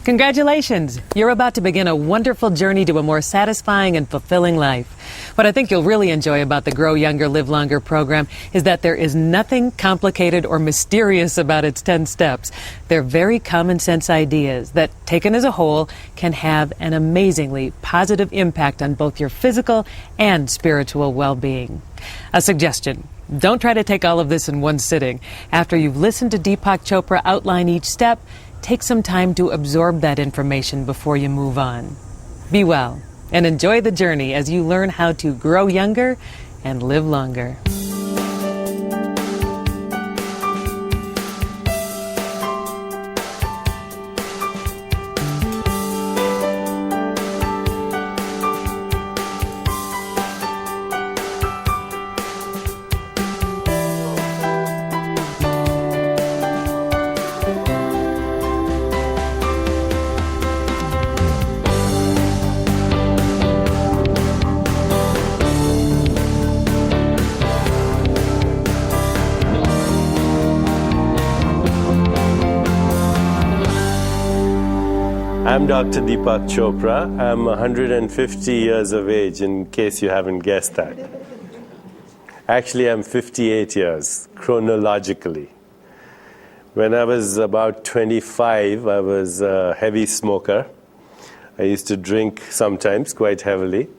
Congratulations! You're about to begin a wonderful journey to a more satisfying and fulfilling life. What I think you'll really enjoy about the Grow Younger, Live Longer program is that there is nothing complicated or mysterious about its 10 steps. They're very common sense ideas that, taken as a whole, can have an amazingly positive impact on both your physical and spiritual well-being. A suggestion: don't try to take all of this in one sitting. After you've listened to Deepak Chopra outline each step, take some time to absorb that information before you move on. Be well and enjoy the journey as you learn how to grow younger and live longer. I'm Dr. Deepak Chopra. I'm 150 years of age, in case you haven't guessed that. Actually, I'm 58 years, chronologically. When I was about 25, I was a heavy smoker. I used to drink sometimes quite heavily.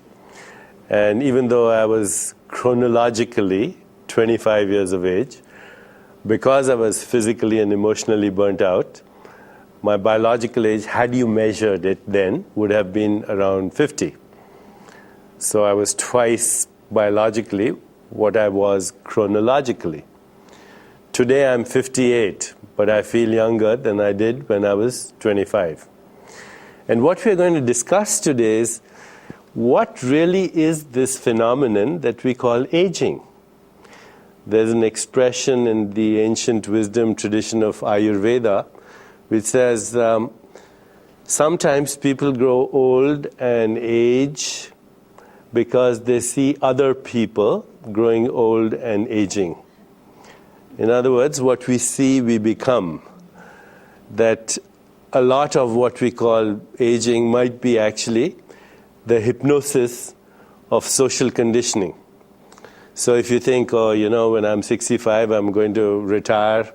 And even though I was chronologically 25 years of age, because I was physically and emotionally burnt out, my biological age, had you measured it then, would have been around 50. So I was twice biologically what I was chronologically. Today I'm 58, but I feel younger than I did when I was 25. And what we're going to discuss today is what really is this phenomenon that we call aging. There's an expression in the ancient wisdom tradition of Ayurveda which says sometimes people grow old and age because they see other people growing old and aging. In other words, what we see, we become. That a lot of what we call aging might be actually the hypnosis of social conditioning. So if you think, when I'm 65, I'm going to retire,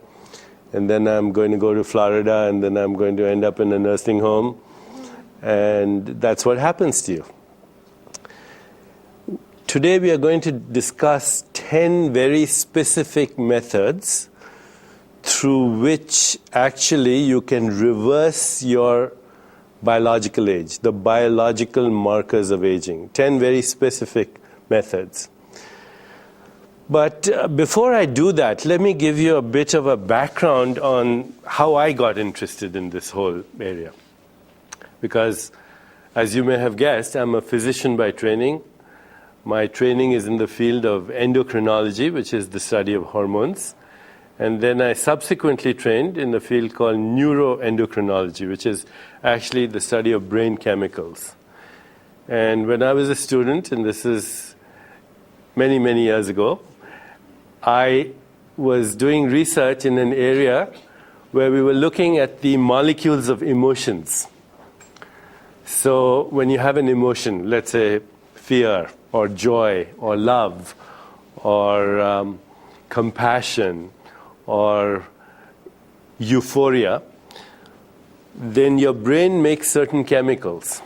and then I'm going to go to Florida, and then I'm going to end up in a nursing home. And that's what happens to you. Today we are going to discuss 10 very specific methods through which actually you can reverse your biological age, the biological markers of aging. 10 very specific methods. But before I do that, let me give you a bit of a background on how I got interested in this whole area. Because, as you may have guessed, I'm a physician by training. My training is in the field of endocrinology, which is the study of hormones. And then I subsequently trained in the field called neuroendocrinology, which is actually the study of brain chemicals. And when I was a student, and this is many, many years ago, I was doing research in an area where we were looking at the molecules of emotions. So when you have an emotion, let's say fear or joy or love or compassion or euphoria, then your brain makes certain chemicals.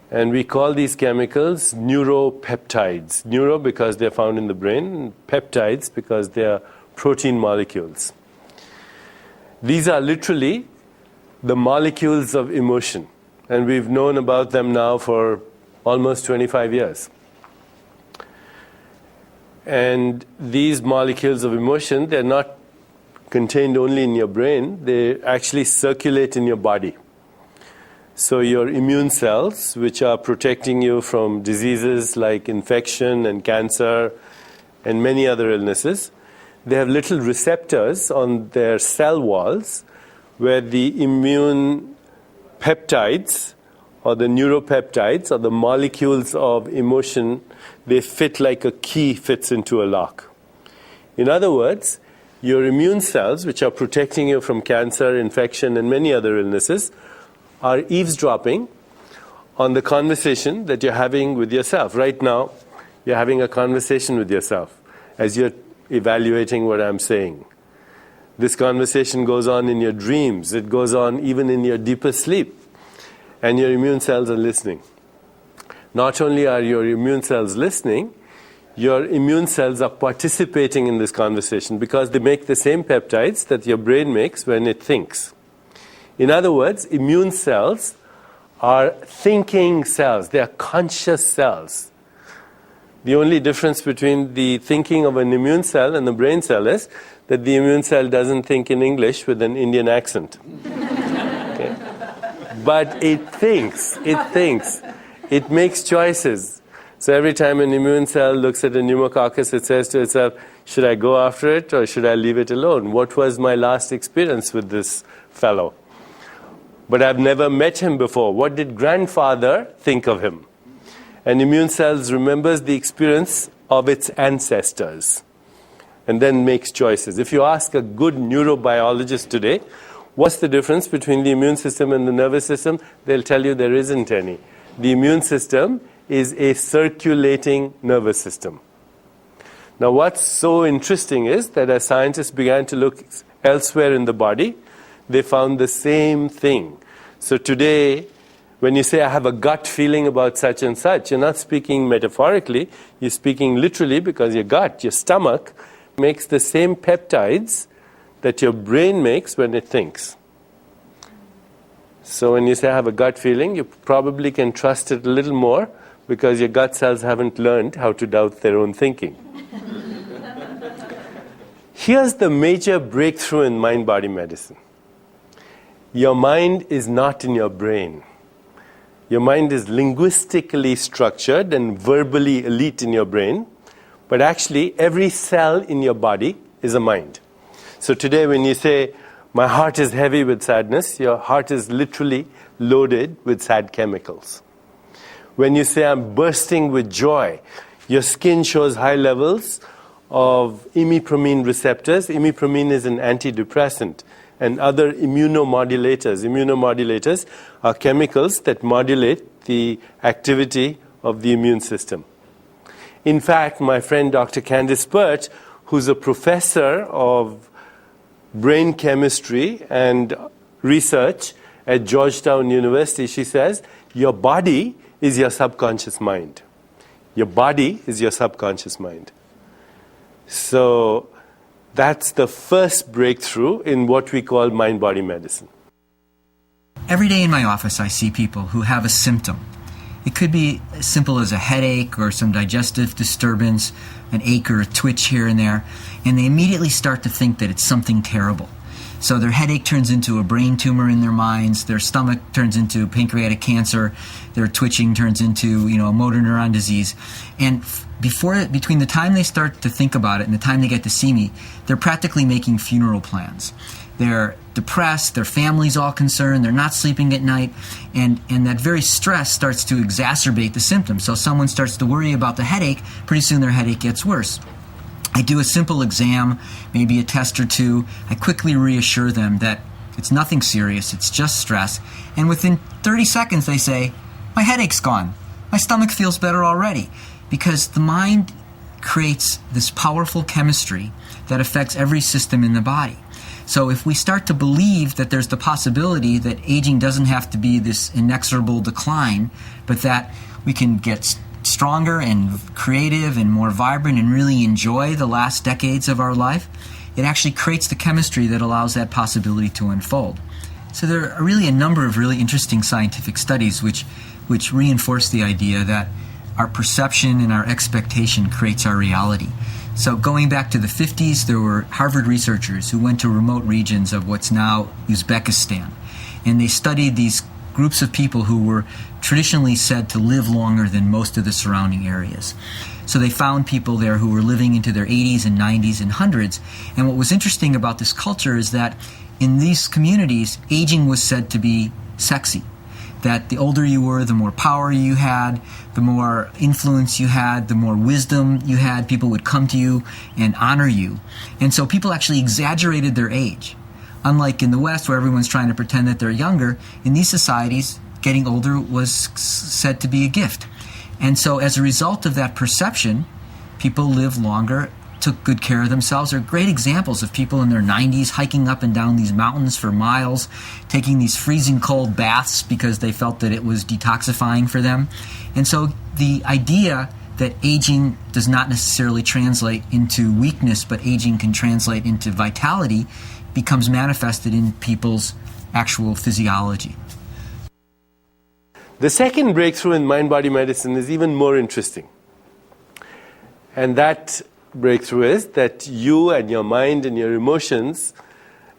And we call these chemicals neuropeptides. Neuro because they're found in the brain, and peptides because they are protein molecules. These are literally the molecules of emotion. And we've known about them now for almost 25 years. And these molecules of emotion, they're not contained only in your brain, they actually circulate in your body. So your immune cells, which are protecting you from diseases like infection and cancer and many other illnesses, they have little receptors on their cell walls where the immune peptides or the neuropeptides or the molecules of emotion, they fit like a key fits into a lock. In other words, your immune cells, which are protecting you from cancer, infection, and many other illnesses, are eavesdropping on the conversation that you're having with yourself. Right now, you're having a conversation with yourself as you're evaluating what I'm saying. This conversation goes on in your dreams. It goes on even in your deepest sleep. And your immune cells are listening. Not only are your immune cells listening, your immune cells are participating in this conversation because they make the same peptides that your brain makes when it thinks. In other words, immune cells are thinking cells. They are conscious cells. The only difference between the thinking of an immune cell and the brain cell is that the immune cell doesn't think in English with an Indian accent. Okay? But it thinks. It makes choices. So every time an immune cell looks at a pneumococcus, it says to itself, should I go after it or should I leave it alone? What was my last experience with this fellow? But I've never met him before. What did grandfather think of him? And immune cells remembers the experience of its ancestors and then makes choices. If you ask a good neurobiologist today, what's the difference between the immune system and the nervous system? They'll tell you there isn't any. The immune system is a circulating nervous system. Now what's so interesting is that as scientists began to look elsewhere in the body, they found the same thing. So today, when you say, I have a gut feeling about such and such, you're not speaking metaphorically, you're speaking literally because your gut, your stomach, makes the same peptides that your brain makes when it thinks. So when you say, I have a gut feeling, you probably can trust it a little more because your gut cells haven't learned how to doubt their own thinking. Here's the major breakthrough in mind-body medicine. Your mind is not in your brain. Your mind is linguistically structured and verbally elite in your brain, but actually every cell in your body is a mind. So today when you say, my heart is heavy with sadness, your heart is literally loaded with sad chemicals. When you say, I'm bursting with joy, your skin shows high levels of imipramine receptors. Imipramine is an antidepressant. And other immunomodulators. Immunomodulators are chemicals that modulate the activity of the immune system. In fact, my friend Dr. Candice Pert, who's a professor of brain chemistry and research at Georgetown University, she says, your body is your subconscious mind. Your body is your subconscious mind. So that's the first breakthrough in what we call mind-body medicine. Every day in my office I see people who have a symptom. It could be as simple as a headache or some digestive disturbance, an ache or a twitch here and there, and they immediately start to think that it's something terrible. So their headache turns into a brain tumor in their minds, their stomach turns into pancreatic cancer, their twitching turns into, a motor neuron disease. And between the time they start to think about it and the time they get to see me, they're practically making funeral plans. They're depressed, their family's all concerned, they're not sleeping at night, and that very stress starts to exacerbate the symptoms. So someone starts to worry about the headache, pretty soon their headache gets worse. I do a simple exam, maybe a test or two. I quickly reassure them that it's nothing serious, it's just stress. And within 30 seconds they say, my headache's gone. My stomach feels better already. Because the mind creates this powerful chemistry that affects every system in the body. So if we start to believe that there's the possibility that aging doesn't have to be this inexorable decline, but that we can get stronger and creative and more vibrant and really enjoy the last decades of our life, it actually creates the chemistry that allows that possibility to unfold. So there are really a number of really interesting scientific studies which reinforce the idea that our perception and our expectation creates our reality. So going back to the 50s, there were Harvard researchers who went to remote regions of what's now Uzbekistan, and they studied these groups of people who were traditionally said to live longer than most of the surrounding areas. So they found people there who were living into their 80s and 90s and hundreds. And what was interesting about this culture is that in these communities, aging was said to be sexy. That the older you were, the more power you had, the more influence you had, the more wisdom you had. People would come to you and honor you. And so people actually exaggerated their age. Unlike in the West, where everyone's trying to pretend that they're younger, in these societies, getting older was said to be a gift. And so as a result of that perception, people live longer, took good care of themselves. There are great examples of people in their 90s hiking up and down these mountains for miles, taking these freezing cold baths because they felt that it was detoxifying for them. And so the idea that aging does not necessarily translate into weakness, but aging can translate into vitality, becomes manifested in people's actual physiology. The second breakthrough in mind-body medicine is even more interesting. And that breakthrough is that you and your mind and your emotions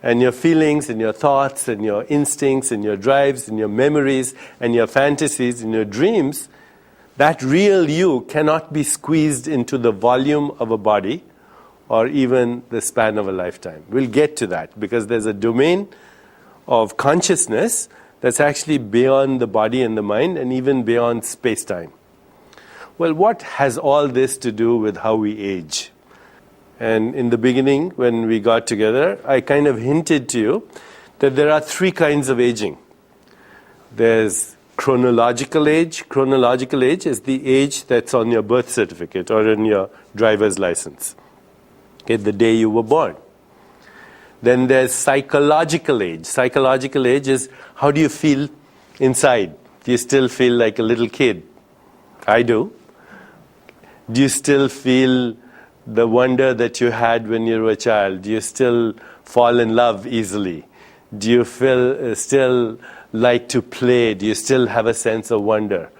and your feelings and your thoughts and your instincts and your drives and your memories and your fantasies and your dreams, that real you cannot be squeezed into the volume of a body or even the span of a lifetime. We'll get to that because there's a domain of consciousness that's actually beyond the body and the mind and even beyond space-time. Well, what has all this to do with how we age? And in the beginning, when we got together, I kind of hinted to you that there are three kinds of aging. There's chronological age. Chronological age is the age that's on your birth certificate or in your driver's license. Okay, the day you were born. Then there's psychological age. Psychological age is how do you feel inside? Do you still feel like a little kid? I do. Do you still feel the wonder that you had when you were a child? Do you still fall in love easily? Do you feel still like to play? Do you still have a sense of wonder?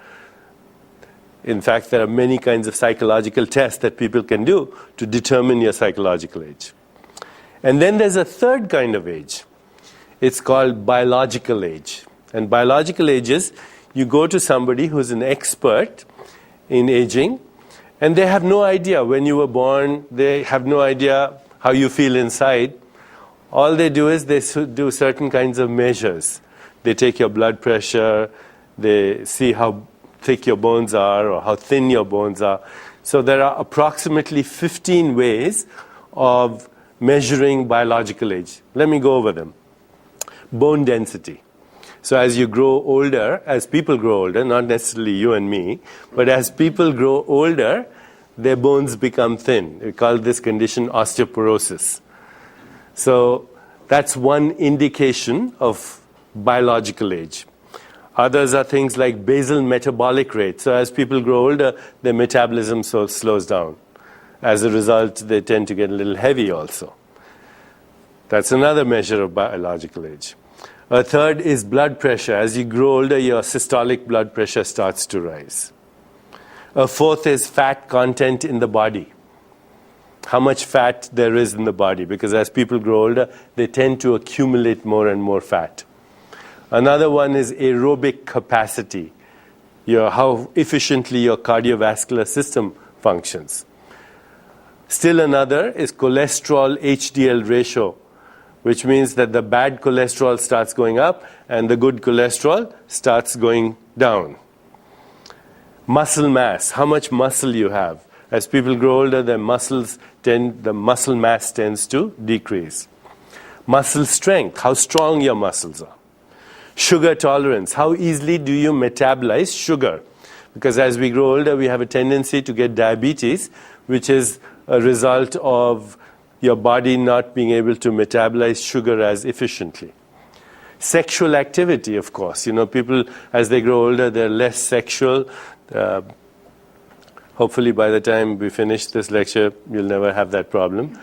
In fact, there are many kinds of psychological tests that people can do to determine your psychological age. And then there's a third kind of age. It's called biological age. And biological age is you go to somebody who's an expert in aging, and they have no idea when you were born, they have no idea how you feel inside. All they do is they do certain kinds of measures. They take your blood pressure, they see how thick your bones are or how thin your bones are. So there are approximately 15 ways of measuring biological age. Let me go over them. Bone density. So as you grow older, as people grow older, not necessarily you and me, but as people grow older, their bones become thin. We call this condition osteoporosis. So that's one indication of biological age. Others are things like basal metabolic rate. So as people grow older, their metabolism slows down. As a result, they tend to get a little heavy also. That's another measure of biological age. A third is blood pressure. As you grow older, your systolic blood pressure starts to rise. A fourth is fat content in the body. How much fat there is in the body, because as people grow older, they tend to accumulate more and more fat. Another one is aerobic capacity, how efficiently your cardiovascular system functions. Still another is cholesterol HDL ratio, which means that the bad cholesterol starts going up and the good cholesterol starts going down. Muscle mass, how much muscle you have. As people grow older, the muscle mass tends to decrease. Muscle strength, how strong your muscles are. Sugar tolerance, how easily do you metabolize sugar? Because as we grow older, we have a tendency to get diabetes, which is a result of your body not being able to metabolize sugar as efficiently. Sexual activity, of course. People, as they grow older, they're less sexual. Hopefully by the time we finish this lecture, you'll never have that problem.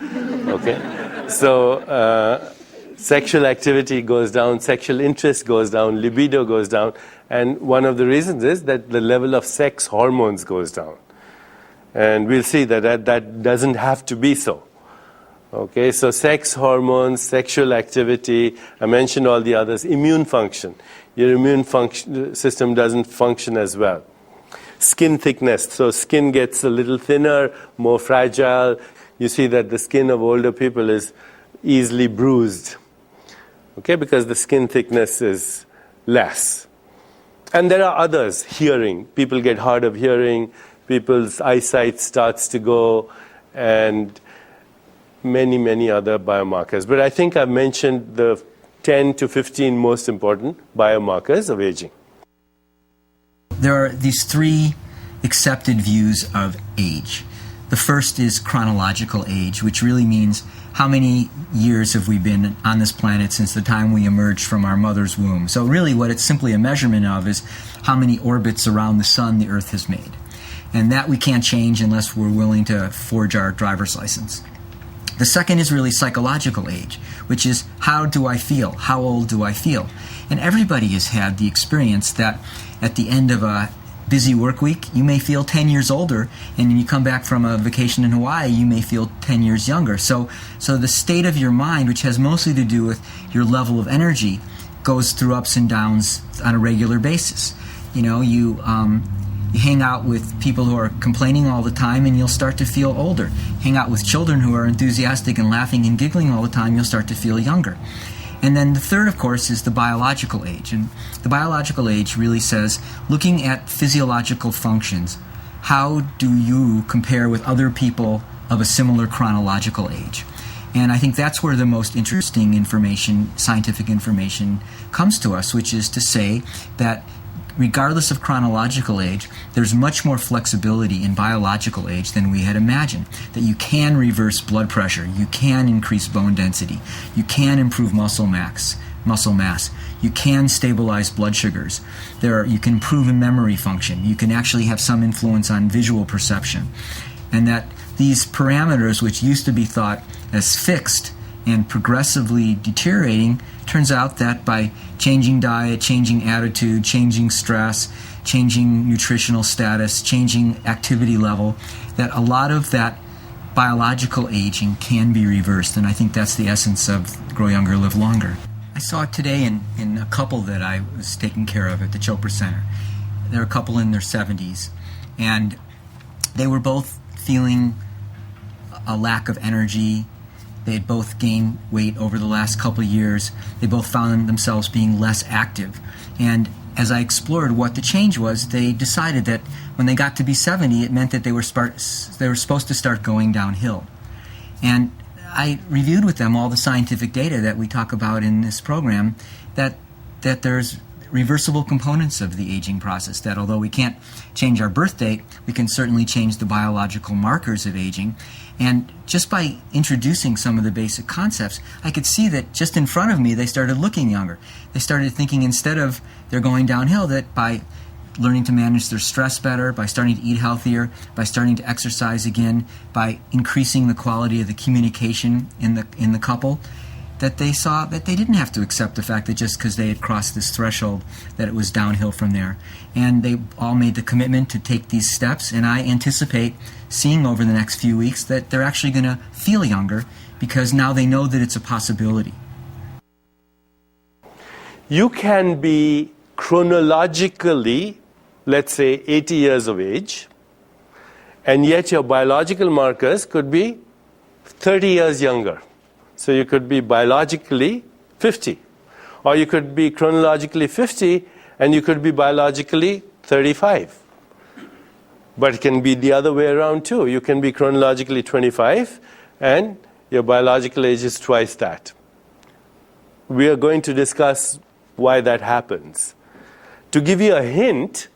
Okay? So, sexual activity goes down, sexual interest goes down, libido goes down, and one of the reasons is that the level of sex hormones goes down. And we'll see that doesn't have to be so. Okay, so sex hormones, sexual activity, I mentioned all the others, immune function. Your immune system doesn't function as well. Skin thickness, so skin gets a little thinner, more fragile. You see that the skin of older people is easily bruised. Okay, because the skin thickness is less. And there are others, hearing. People get hard of hearing, people's eyesight starts to go, and many, many other biomarkers. But I think I've mentioned the 10 to 15 most important biomarkers of aging. There are these three accepted views of age. The first is chronological age, which really means how many years have we been on this planet since the time we emerged from our mother's womb. So really what it's simply a measurement of is how many orbits around the sun the Earth has made. And that we can't change unless we're willing to forge our driver's license. The second is really psychological age, which is how do I feel? How old do I feel? And everybody has had the experience that at the end of a busy work week, you may feel 10 years older, and when you come back from a vacation in Hawaii, you may feel 10 years younger. So the state of your mind, which has mostly to do with your level of energy, goes through ups and downs on a regular basis. You hang out with people who are complaining all the time, and you'll start to feel older. Hang out with children who are enthusiastic and laughing and giggling all the time, you'll start to feel younger. And then the third, of course, is the biological age. And the biological age really says, looking at physiological functions, how do you compare with other people of a similar chronological age? And I think that's where the most interesting information, scientific information, comes to us, which is to say that regardless of chronological age, there's much more flexibility in biological age than we had imagined. That you can reverse blood pressure, you can increase bone density, you can improve muscle mass, you can stabilize blood sugars. You can improve in memory function, you can actually have some influence on visual perception. And that these parameters, which used to be thought as fixed and progressively deteriorating, turns out that by changing diet, changing attitude, changing stress, changing nutritional status, changing activity level, that a lot of that biological aging can be reversed. And I think that's the essence of Grow Younger, Live Longer. I saw it today in a couple that I was taking care of at the Chopra Center. They're a couple in their 70s, and they were both feeling a lack of energy. They had both gained weight over the last couple of years. They both found themselves being less active. And as I explored what the change was, they decided that when they got to be 70, it meant that they were supposed to start going downhill. And I reviewed with them all the scientific data that we talk about in this program, that there's reversible components of the aging process, that although we can't change our birth date, we can certainly change the biological markers of aging. And just by introducing some of the basic concepts, I could see that just in front of me, they started looking younger. They started thinking, instead of they're going downhill, that by learning to manage their stress better, by starting to eat healthier, by starting to exercise again, by increasing the quality of the communication in the couple, that they saw that they didn't have to accept the fact that just because they had crossed this threshold that it was downhill from there. And they all made the commitment to take these steps, and I anticipate seeing over the next few weeks that they're actually going to feel younger because now they know that it's a possibility. You can be chronologically, let's say, 80 years of age, and yet your biological markers could be 30 years younger. So you could be biologically 50, or you could be chronologically 50 and you could be biologically 35. But it can be the other way around too. You can be chronologically 25 and your biological age is twice that. We are going to discuss why that happens. To give you a hint,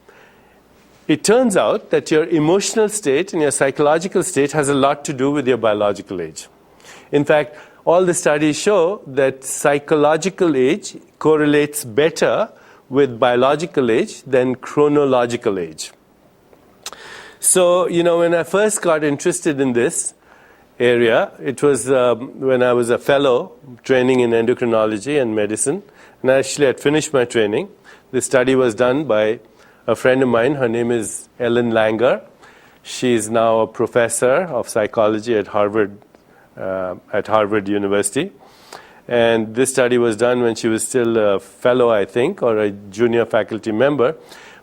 it turns out that your emotional state and your psychological state has a lot to do with your biological age. In fact, all the studies show that psychological age correlates better with biological age than chronological age. So, when I first got interested in this area, it was when I was a fellow training in endocrinology and medicine. And actually, I had finished my training. The study was done by a friend of mine. Her name is Ellen Langer. She's now a professor of psychology at Harvard University. And this study was done when she was still a fellow, I think, or a junior faculty member.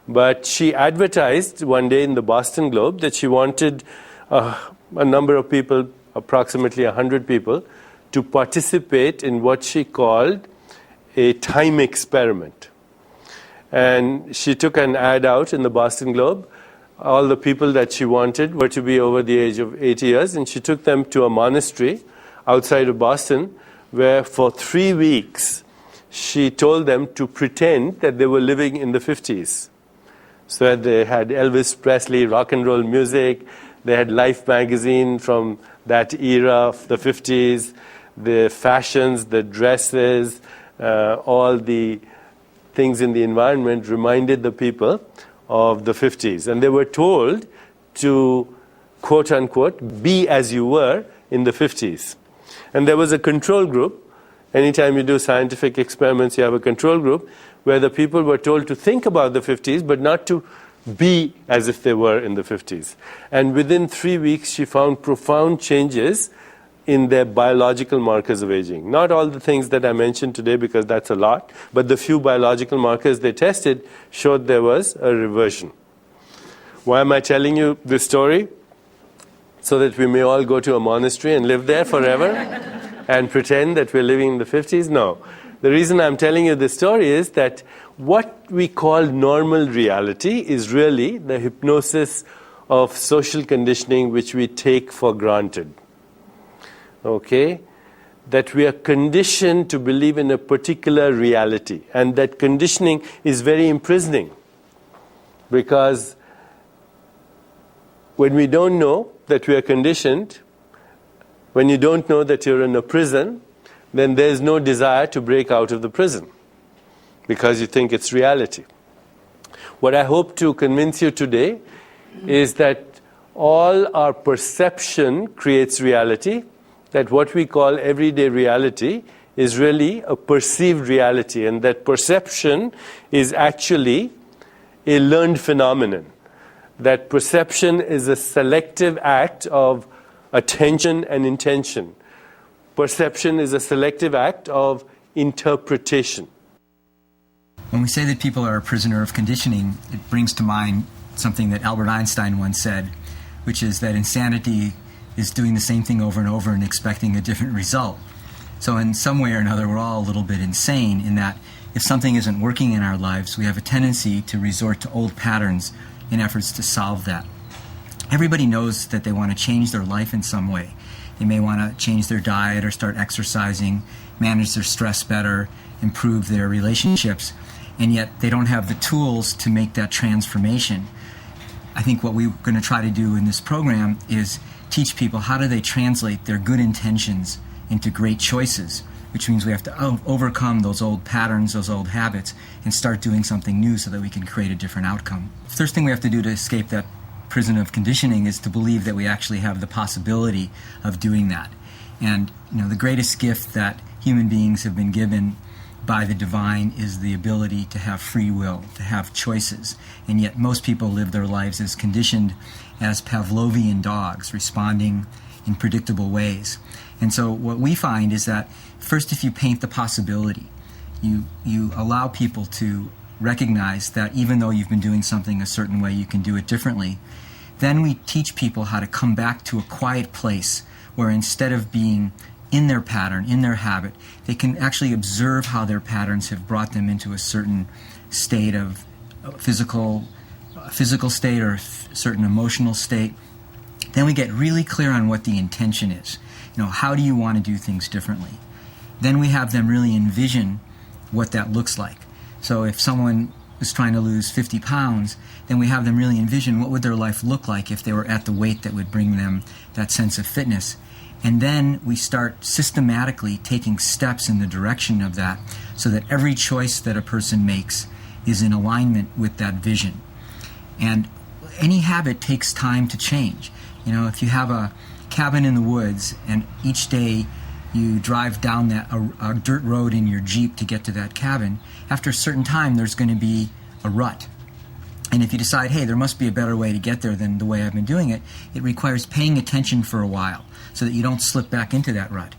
But she advertised one day in the Boston Globe that she wanted a number of people, approximately 100 people, to participate in what she called a time experiment. And she took an ad out in the Boston Globe. All the people that she wanted were to be over the age of 80 years, and she took them to a monastery outside of Boston, where for 3 weeks she told them to pretend that they were living in the 50s. So they had Elvis Presley, rock and roll music, they had Life magazine from that era of the 50s, the fashions, the dresses, all the things in the environment reminded the people of the 50s. And they were told to, quote unquote, be as you were in the 50s. And there was a control group. Anytime you do scientific experiments, you have a control group where the people were told to think about the 50s, but not to be as if they were in the 50s. And within 3 weeks, she found profound changes in their biological markers of aging. Not all the things that I mentioned today, because that's a lot, but the few biological markers they tested showed there was a reversion. Why am I telling you this story? So that we may all go to a monastery and live there forever and pretend that we're living in the 50s? No. The reason I'm telling you this story is that what we call normal reality is really the hypnosis of social conditioning which we take for granted. Okay? That we are conditioned to believe in a particular reality. And that conditioning is very imprisoning. Because when we don't know that we are conditioned, when you don't know that you're in a prison, then there's no desire to break out of the prison because you think it's reality. What I hope to convince you today is that all our perception creates reality, that what we call everyday reality is really a perceived reality, and that perception is actually a learned phenomenon. That perception is a selective act of attention and intention. Perception is a selective act of interpretation. When we say that people are a prisoner of conditioning, it brings to mind something that Albert Einstein once said, which is that insanity is doing the same thing over and over and expecting a different result. So in some way or another, we're all a little bit insane in that if something isn't working in our lives, we have a tendency to resort to old patterns in efforts to solve that. Everybody knows that they want to change their life in some way. They may want to change their diet or start exercising, manage their stress better, improve their relationships, and yet they don't have the tools to make that transformation. I think what we're going to try to do in this program is teach people how do they translate their good intentions into great choices, which means we have to overcome those old patterns, those old habits, and start doing something new so that we can create a different outcome. The first thing we have to do to escape that prison of conditioning is to believe that we actually have the possibility of doing that. And the greatest gift that human beings have been given by the divine is the ability to have free will, to have choices. And yet most people live their lives as conditioned as Pavlovian dogs, responding in predictable ways. And so what we find is that first, if you paint the possibility, you allow people to recognize that even though you've been doing something a certain way, you can do it differently. Then we teach people how to come back to a quiet place where instead of being in their pattern, in their habit, they can actually observe how their patterns have brought them into a certain state of physical state or certain emotional state. Then we get really clear on what the intention is. How do you want to do things differently? Then we have them really envision what that looks like. So if someone is trying to lose 50 pounds, then we have them really envision what would their life look like if they were at the weight that would bring them that sense of fitness. And then we start systematically taking steps in the direction of that so that every choice that a person makes is in alignment with that vision. And any habit takes time to change. If you have a cabin in the woods and each day you drive down a dirt road in your Jeep to get to that cabin, after a certain time there's going to be a rut. And if you decide, hey, there must be a better way to get there than the way I've been doing it, it requires paying attention for a while so that you don't slip back into that rut.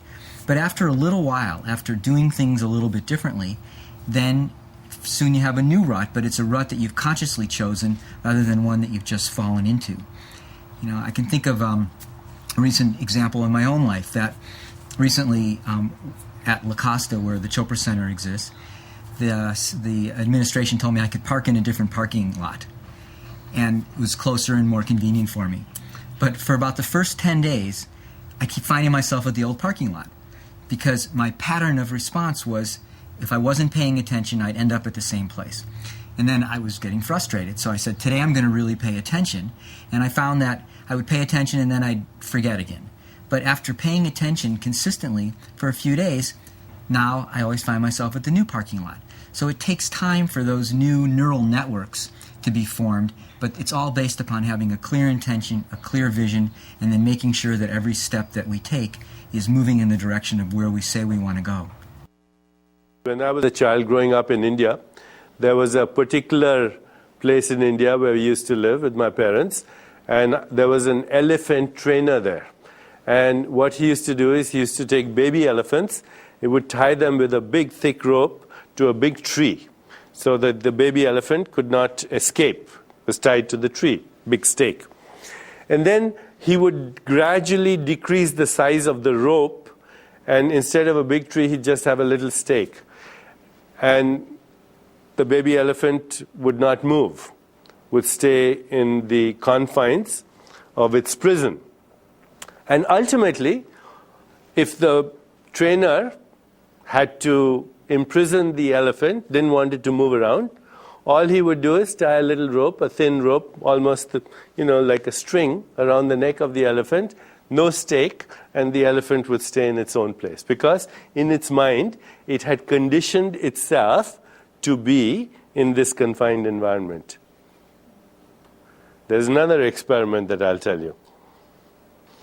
But after a little while, after doing things a little bit differently, then soon you have a new rut, but it's a rut that you've consciously chosen rather than one that you've just fallen into. I can think of a recent example in my own life that recently at La Costa, where the Chopra Center exists, the administration told me I could park in a different parking lot, and it was closer and more convenient for me. But for about the first 10 days, I keep finding myself at the old parking lot because my pattern of response was if I wasn't paying attention, I'd end up at the same place. And then I was getting frustrated. So I said, today I'm going to really pay attention. And I found that I would pay attention and then I'd forget again. But after paying attention consistently for a few days, now I always find myself at the new parking lot. So it takes time for those new neural networks to be formed, but it's all based upon having a clear intention, a clear vision, and then making sure that every step that we take is moving in the direction of where we say we want to go. When I was a child growing up in India, there was a particular place in India where we used to live with my parents, and there was an elephant trainer there. And what he used to do is he used to take baby elephants, he would tie them with a big thick rope to a big tree so that the baby elephant could not escape. It was tied to the tree, big stake. And then he would gradually decrease the size of the rope, and instead of a big tree, he'd just have a little stake. And the baby elephant would not move, would stay in the confines of its prison. And ultimately, if the trainer had to imprison the elephant, didn't want it to move around, all he would do is tie a little rope, a thin rope, almost like a string around the neck of the elephant, no stake, and the elephant would stay in its own place. Because in its mind, it had conditioned itself to be in this confined environment. There's another experiment that I'll tell you.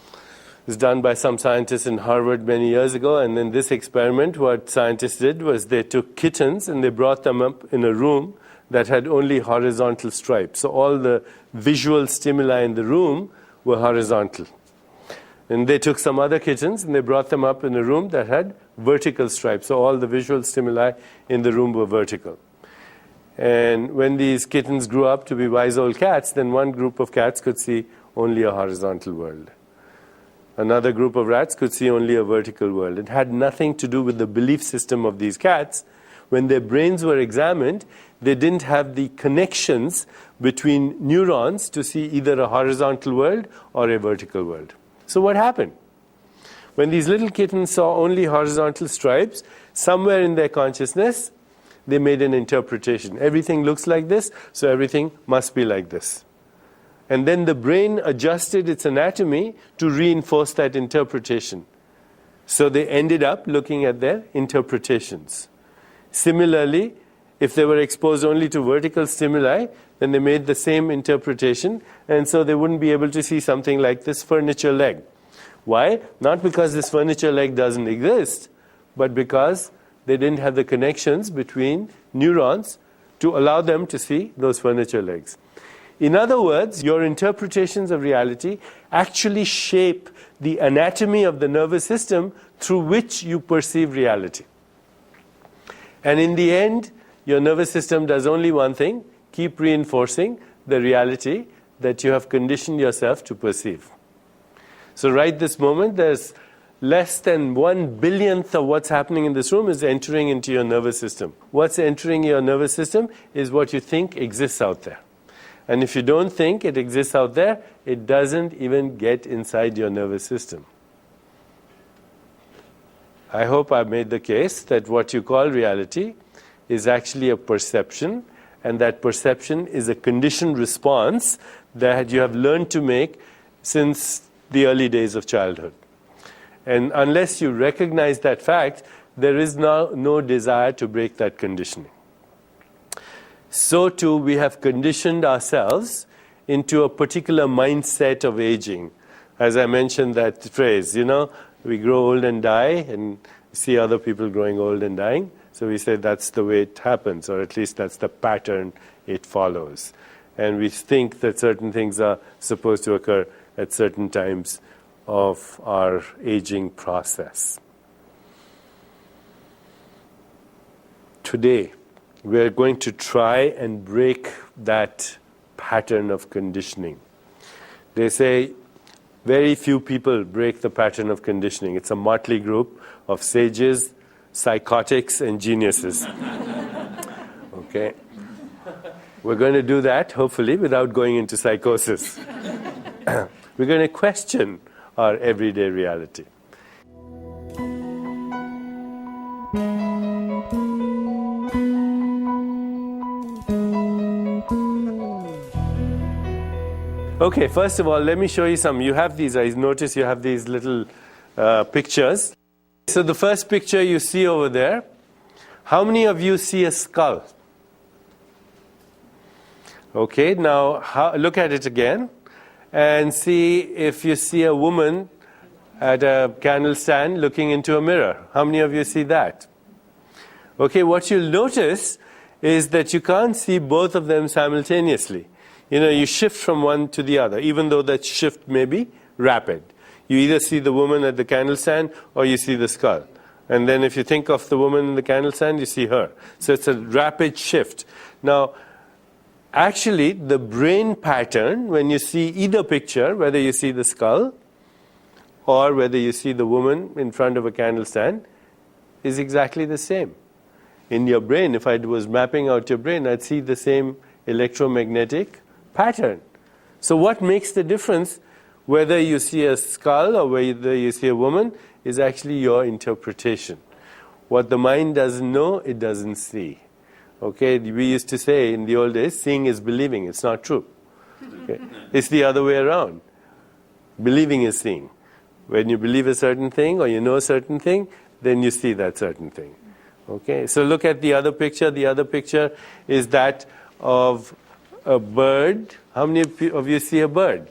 It was done by some scientists in Harvard many years ago, and in this experiment, what scientists did was they took kittens and they brought them up in a room that had only horizontal stripes. So all the visual stimuli in the room were horizontal. And they took some other kittens and they brought them up in a room that had vertical stripes. So all the visual stimuli in the room were vertical. And when these kittens grew up to be wise old cats, then one group of cats could see only a horizontal world. Another group of rats could see only a vertical world. It had nothing to do with the belief system of these cats. When their brains were examined, they didn't have the connections between neurons to see either a horizontal world or a vertical world. So what happened? When these little kittens saw only horizontal stripes, somewhere in their consciousness, they made an interpretation. Everything looks like this, so everything must be like this. And then the brain adjusted its anatomy to reinforce that interpretation. So they ended up looking at their interpretations. Similarly, if they were exposed only to vertical stimuli, then they made the same interpretation, and so they wouldn't be able to see something like this furniture leg. Why? Not because this furniture leg doesn't exist, but because they didn't have the connections between neurons to allow them to see those furniture legs. In other words, your interpretations of reality actually shape the anatomy of the nervous system through which you perceive reality. And in the end, your nervous system does only one thing: keep reinforcing the reality that you have conditioned yourself to perceive. So right this moment, there's less than 1/billionth of what's happening in this room is entering into your nervous system. What's entering your nervous system is what you think exists out there. And if you don't think it exists out there, it doesn't even get inside your nervous system. I hope I've made the case that what you call reality is actually a perception, and that perception is a conditioned response that you have learned to make since the early days of childhood. And unless you recognize that fact, there is no desire to break that conditioning. So too, we have conditioned ourselves into a particular mindset of aging. As I mentioned that phrase, we grow old and die, and see other people growing old and dying. So we say that's the way it happens, or at least that's the pattern it follows. And we think that certain things are supposed to occur at certain times of our aging process. Today, we're going to try and break that pattern of conditioning. They say very few people break the pattern of conditioning. It's a motley group of sages, psychotics, and geniuses. Okay? We're going to do that, hopefully, without going into psychosis. We're going to question our everyday reality. Okay, first of all, let me show you some. You have these, I notice you have these little pictures. So the first picture you see over there, how many of you see a skull? Okay, now look at it again and see if you see a woman at a candle stand looking into a mirror. How many of you see that? Okay, what you'll notice is that you can't see both of them simultaneously. You know, you shift from one to the other, even though that shift may be rapid. You either see the woman at the candle stand or you see the skull. And then if you think of the woman in the candle stand, you see her. So it's a rapid shift. Now, actually, the brain pattern, when you see either picture, whether you see the skull or whether you see the woman in front of a candle stand, is exactly the same. In your brain, if I was mapping out your brain, I'd see the same electromagnetic pattern. So what makes the difference whether you see a skull or whether you see a woman is actually your interpretation. What the mind doesn't know, it doesn't see. Okay, we used to say in the old days, seeing is believing. It's not true. Okay? It's the other way around. Believing is seeing. When you believe a certain thing or you know a certain thing, then you see that certain thing. Okay, so look at the other picture. The other picture is that of a bird. How many of you see a bird?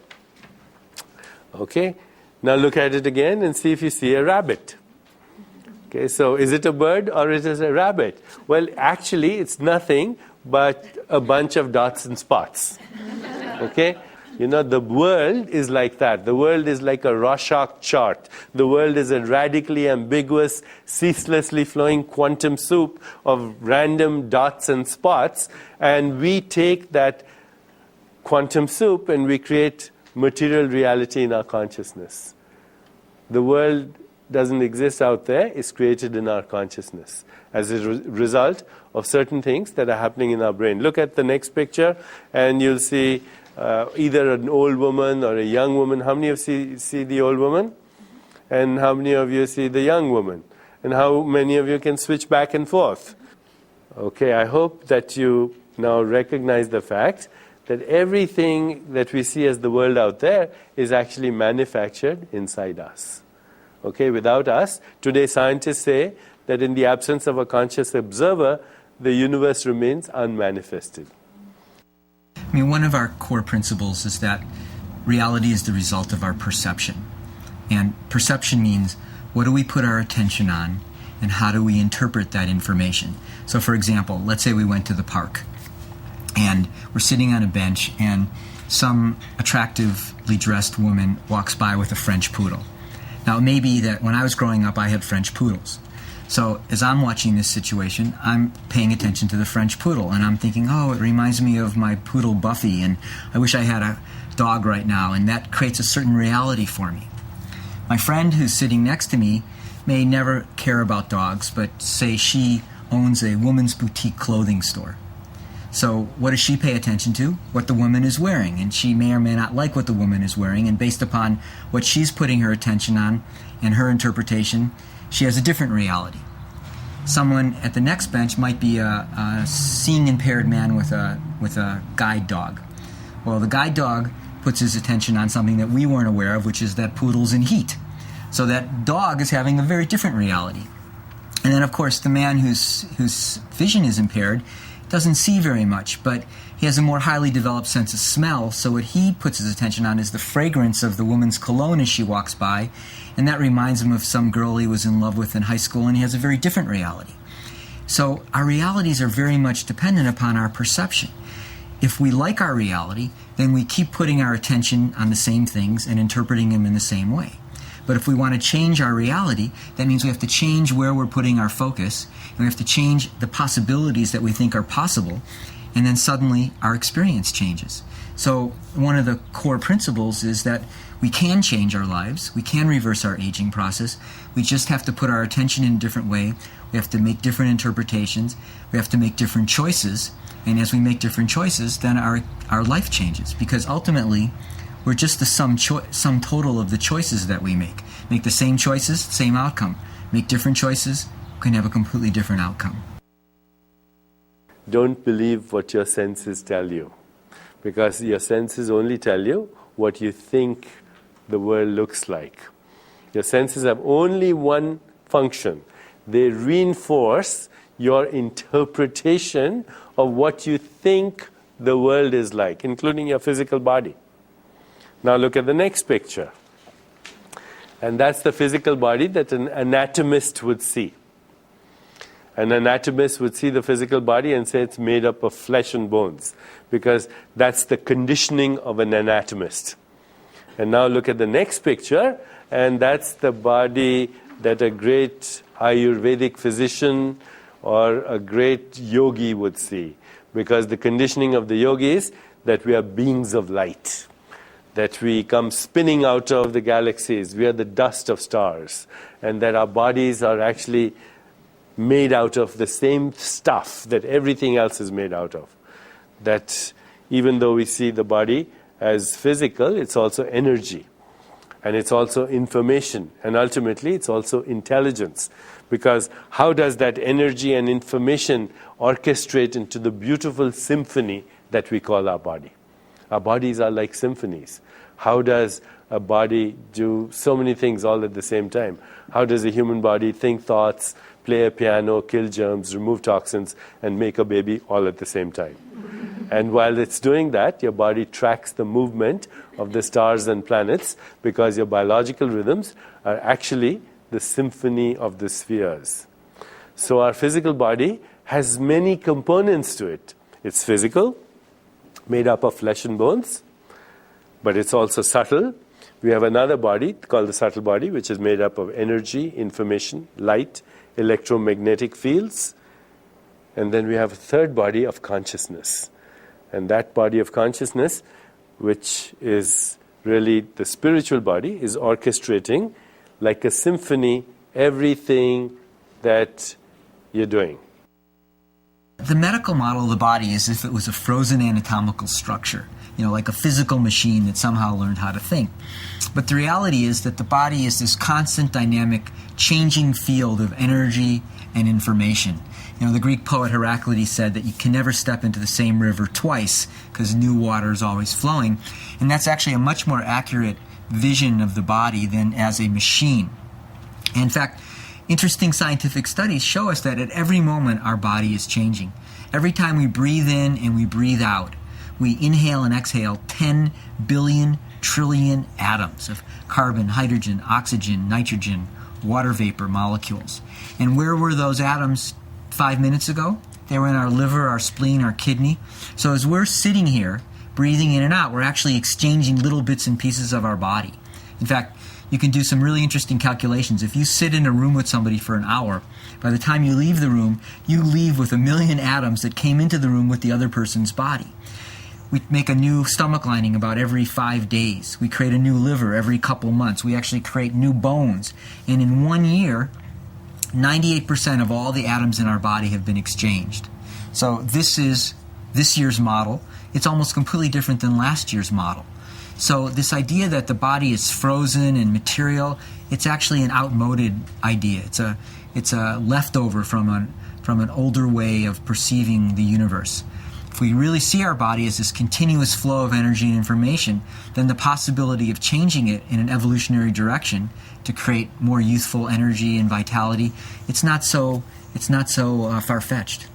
Okay, now look at it again and see if you see a rabbit. Okay, so is it a bird or is it a rabbit? Well, actually, it's nothing but a bunch of dots and spots. Okay? You know, the world is like that. The world is like a Rorschach chart. The world is a radically ambiguous, ceaselessly flowing quantum soup of random dots and spots. And we take that quantum soup and we create material reality in our consciousness. The world doesn't exist out there, it's created in our consciousness as a result of certain things that are happening in our brain. Look at the next picture and you'll see either an old woman or a young woman. How many of you see the old woman? And how many of you see the young woman? And how many of you can switch back and forth? Okay, I hope that you now recognize the fact that everything that we see as the world out there is actually manufactured inside us. Okay, without us, today scientists say that in the absence of a conscious observer, the universe remains unmanifested. I mean, one of our core principles is that reality is the result of our perception. And perception means what do we put our attention on and how do we interpret that information. So for example, let's say we went to the park and we're sitting on a bench and some attractively dressed woman walks by with a French poodle. Now, it may be that when I was growing up, I had French poodles. So as I'm watching this situation, I'm paying attention to the French poodle, and I'm thinking, oh, it reminds me of my poodle Buffy, and I wish I had a dog right now, and that creates a certain reality for me. My friend who's sitting next to me may never care about dogs, but say she owns a woman's boutique clothing store. So what does she pay attention to? What the woman is wearing. And she may or may not like what the woman is wearing. And based upon what she's putting her attention on and her interpretation, she has a different reality. Someone at the next bench might be a seeing impaired man with a guide dog. Well, the guide dog puts his attention on something that we weren't aware of, which is that poodle's in heat. So that dog is having a very different reality. And then, of course, the man whose vision is impaired doesn't see very much, but he has a more highly developed sense of smell, so what he puts his attention on is the fragrance of the woman's cologne as she walks by, and that reminds him of some girl he was in love with in high school, and he has a very different reality. So our realities are very much dependent upon our perception. If we like our reality, then we keep putting our attention on the same things and interpreting them in the same way. But if we want to change our reality, that means we have to change where we're putting our focus, and we have to change the possibilities that we think are possible, and then suddenly our experience changes. So one of the core principles is that we can change our lives, we can reverse our aging process, we just have to put our attention in a different way, we have to make different interpretations, we have to make different choices, and as we make different choices, then our life changes, because ultimately We're just the sum total of the choices that we make. Make the same choices, same outcome. Make different choices, we can have a completely different outcome. Don't believe what your senses tell you, because your senses only tell you what you think the world looks like. Your senses have only one function. They reinforce your interpretation of what you think the world is like, including your physical body. Now look at the next picture. And that's the physical body that an anatomist would see. An anatomist would see the physical body and say it's made up of flesh and bones, because that's the conditioning of an anatomist. And now look at the next picture, and that's the body that a great Ayurvedic physician or a great yogi would see, because the conditioning of the yogi is that we are beings of light, that we come spinning out of the galaxies, we are the dust of stars, and that our bodies are actually made out of the same stuff that everything else is made out of. That even though we see the body as physical, it's also energy, and it's also information, and ultimately it's also intelligence. Because how does that energy and information orchestrate into the beautiful symphony that we call our body? Our bodies are like symphonies. How does a body do so many things all at the same time? How does a human body think thoughts, play a piano, kill germs, remove toxins, and make a baby all at the same time? And while it's doing that, your body tracks the movement of the stars and planets, because your biological rhythms are actually the symphony of the spheres. So our physical body has many components to it. It's physical, made up of flesh and bones, but it's also subtle. We have another body called the subtle body, which is made up of energy, information, light, electromagnetic fields. And then we have a third body of consciousness. And that body of consciousness, which is really the spiritual body, is orchestrating like a symphony everything that you're doing. The medical model of the body is as if it was a frozen anatomical structure, like a physical machine that somehow learned how to think. But the reality is that the body is this constant, dynamic, changing field of energy and information. The Greek poet Heraclitus said that you can never step into the same river twice because new water is always flowing. And that's actually a much more accurate vision of the body than as a machine. In fact, interesting scientific studies show us that at every moment our body is changing. Every time we breathe in and we breathe out, we inhale and exhale 10 billion trillion atoms of carbon, hydrogen, oxygen, nitrogen, water vapor molecules. And where were those atoms 5 minutes ago? They were in our liver, our spleen, our kidney. So as we're sitting here, breathing in and out, we're actually exchanging little bits and pieces of our body. In fact, you can do some really interesting calculations. If you sit in a room with somebody for an hour, by the time you leave the room, you leave with 1 million atoms that came into the room with the other person's body. We make a new stomach lining about every 5 days. We create a new liver every couple months. We actually create new bones. And in 1 year, 98% of all the atoms in our body have been exchanged. So this is this year's model. It's almost completely different than last year's model. So this idea that the body is frozen and material, it's actually an outmoded idea. It's a leftover from an older way of perceiving the universe. If we really see our body as this continuous flow of energy and information, then the possibility of changing it in an evolutionary direction to create more youthful energy and vitality, it's not so far-fetched.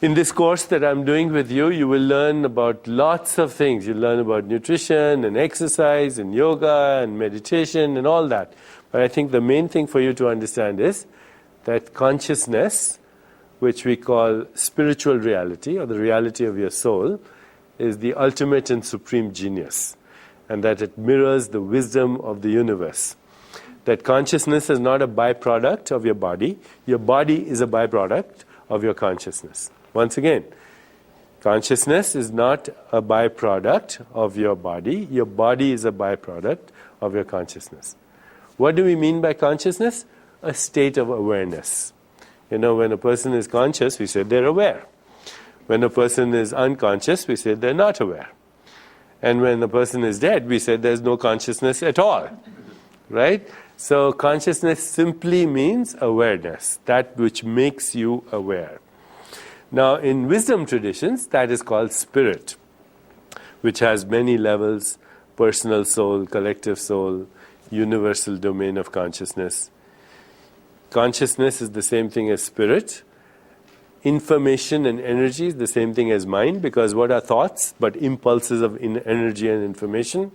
In this course that I'm doing with you, you will learn about lots of things. You'll learn about nutrition and exercise and yoga and meditation and all that. But I think the main thing for you to understand is that consciousness, which we call spiritual reality or the reality of your soul, is the ultimate and supreme genius, and that it mirrors the wisdom of the universe. That consciousness is not a byproduct of your body. Your body is a byproduct of your consciousness. Once again, consciousness is not a byproduct of your body. Your body is a byproduct of your consciousness. What do we mean by consciousness? A state of awareness. When a person is conscious, we say they're aware. When a person is unconscious, we say they're not aware. And when the person is dead, we said there's no consciousness at all. Right? So consciousness simply means awareness, that which makes you aware. Now, in wisdom traditions, that is called spirit, which has many levels: personal soul, collective soul, universal domain of consciousness. Consciousness is the same thing as spirit. Information and energy is the same thing as mind, because what are thoughts but impulses of energy and information?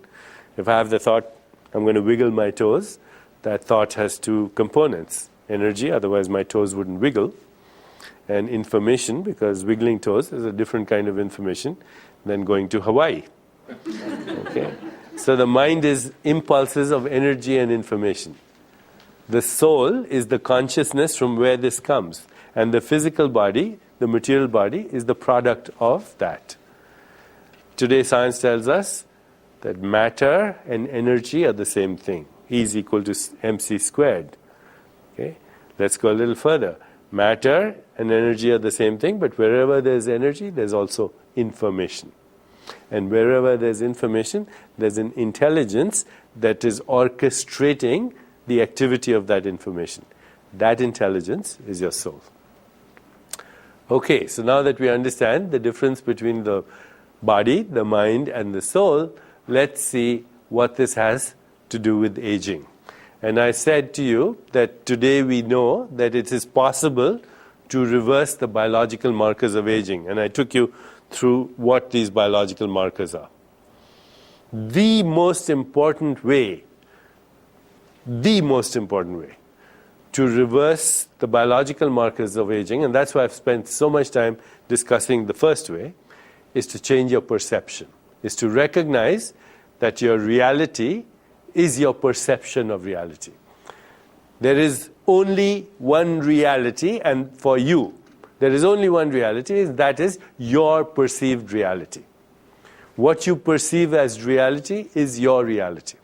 If I have the thought, I'm going to wiggle my toes, that thought has two components: energy, otherwise my toes wouldn't wiggle, and information, because wiggling toes is a different kind of information than going to Hawaii. Okay? So the mind is impulses of energy and information. The soul is the consciousness from where this comes. And the physical body, the material body, is the product of that. Today science tells us that matter and energy are the same thing. E is equal to mc squared. Okay? Let's go a little further. Matter and energy are the same thing, but wherever there's energy, there's also information. And wherever there's information, there's an intelligence that is orchestrating the activity of that information. That intelligence is your soul. Okay, so now that we understand the difference between the body, the mind, and the soul, let's see what this has to do with aging. And I said to you that today we know that it is possible to reverse the biological markers of aging. And I took you through what these biological markers are. The most important way to reverse the biological markers of aging, and that's why I've spent so much time discussing the first way, is to change your perception, is to recognize that your reality is your perception of reality. There is only one reality, and for you, there is only one reality, and that is your perceived reality. What you perceive as reality is your reality.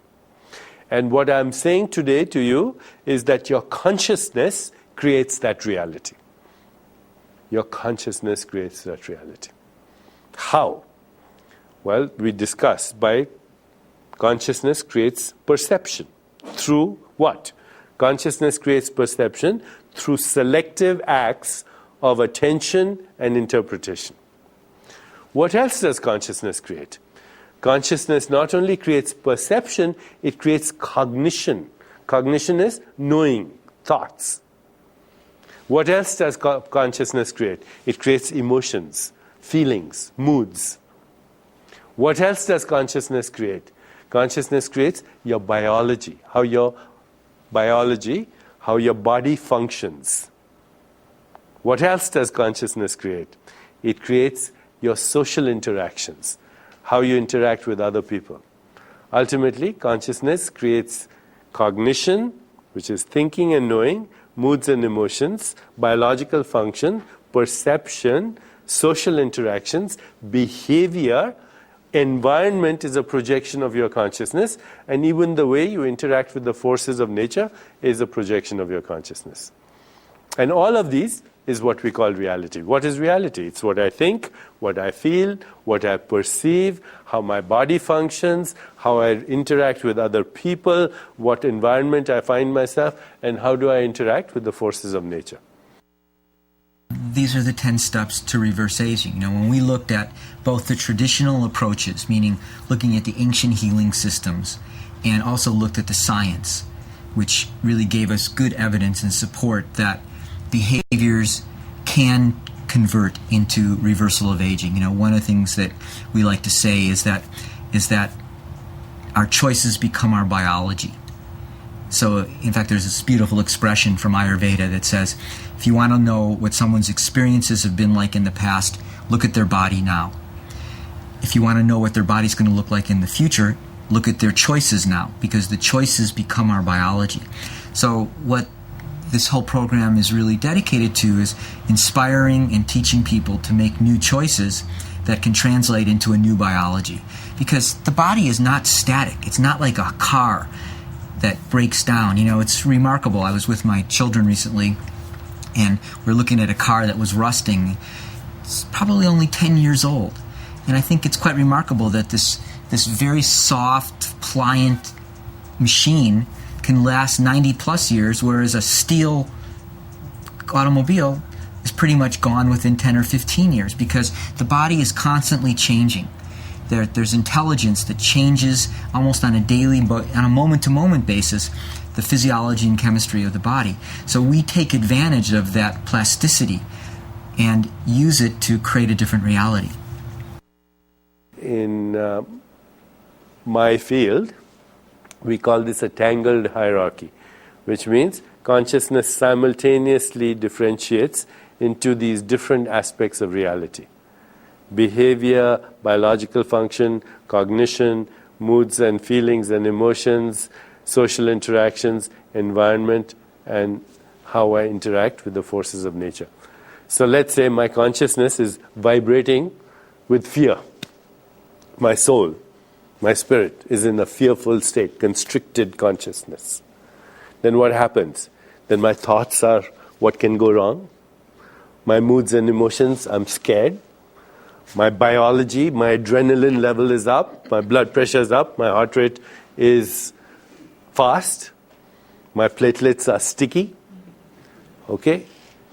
And what I'm saying today to you is that your consciousness creates that reality. Your consciousness creates that reality. How? Well, we discussed by consciousness creates perception. Through what? Consciousness creates perception through selective acts of attention and interpretation. What else does consciousness create? Consciousness not only creates perception, it creates cognition. Cognition is knowing, thoughts. What else does consciousness create? It creates emotions, feelings, moods. What else does consciousness create? Consciousness creates your biology, how your body functions. What else does consciousness create? It creates your social interactions, how you interact with other people. Ultimately, consciousness creates cognition, which is thinking and knowing, moods and emotions, biological function, perception, social interactions, behavior. Environment is a projection of your consciousness, and even the way you interact with the forces of nature is a projection of your consciousness. And all of these is what we call reality. What is reality? It's what I think, what I feel, what I perceive, how my body functions, how I interact with other people, what environment I find myself, and how do I interact with the forces of nature. These are the 10 steps to reverse aging. When we looked at both the traditional approaches, meaning looking at the ancient healing systems, and also looked at the science, which really gave us good evidence and support that behaviors can convert into reversal of aging. One of the things that we like to say is that our choices become our biology. So, in fact, there's this beautiful expression from Ayurveda that says, if you want to know what someone's experiences have been like in the past, look at their body now. If you want to know what their body's going to look like in the future, look at their choices now, because the choices become our biology. So what this whole program is really dedicated to is inspiring and teaching people to make new choices that can translate into a new biology. Because the body is not static. It's not like a car that breaks down. It's remarkable. I was with my children recently, and we're looking at a car that was rusting. It's probably only 10 years old. And I think it's quite remarkable that this this very soft, pliant machine can last 90 plus years, whereas a steel automobile is pretty much gone within 10 or 15 years, because the body is constantly changing. There's intelligence that changes almost on a moment-to-moment basis, the physiology and chemistry of the body. So we take advantage of that plasticity and use it to create a different reality. In my field, we call this a tangled hierarchy, which means consciousness simultaneously differentiates into these different aspects of reality: behavior, biological function, cognition, moods and feelings and emotions, social interactions, environment, and how I interact with the forces of nature. So let's say my consciousness is vibrating with fear. My soul, my spirit is in a fearful state, constricted consciousness. Then what happens? Then my thoughts are, what can go wrong? My moods and emotions, I'm scared. My biology, my adrenaline level is up, my blood pressure is up, my heart rate is fast, my platelets are sticky. Okay?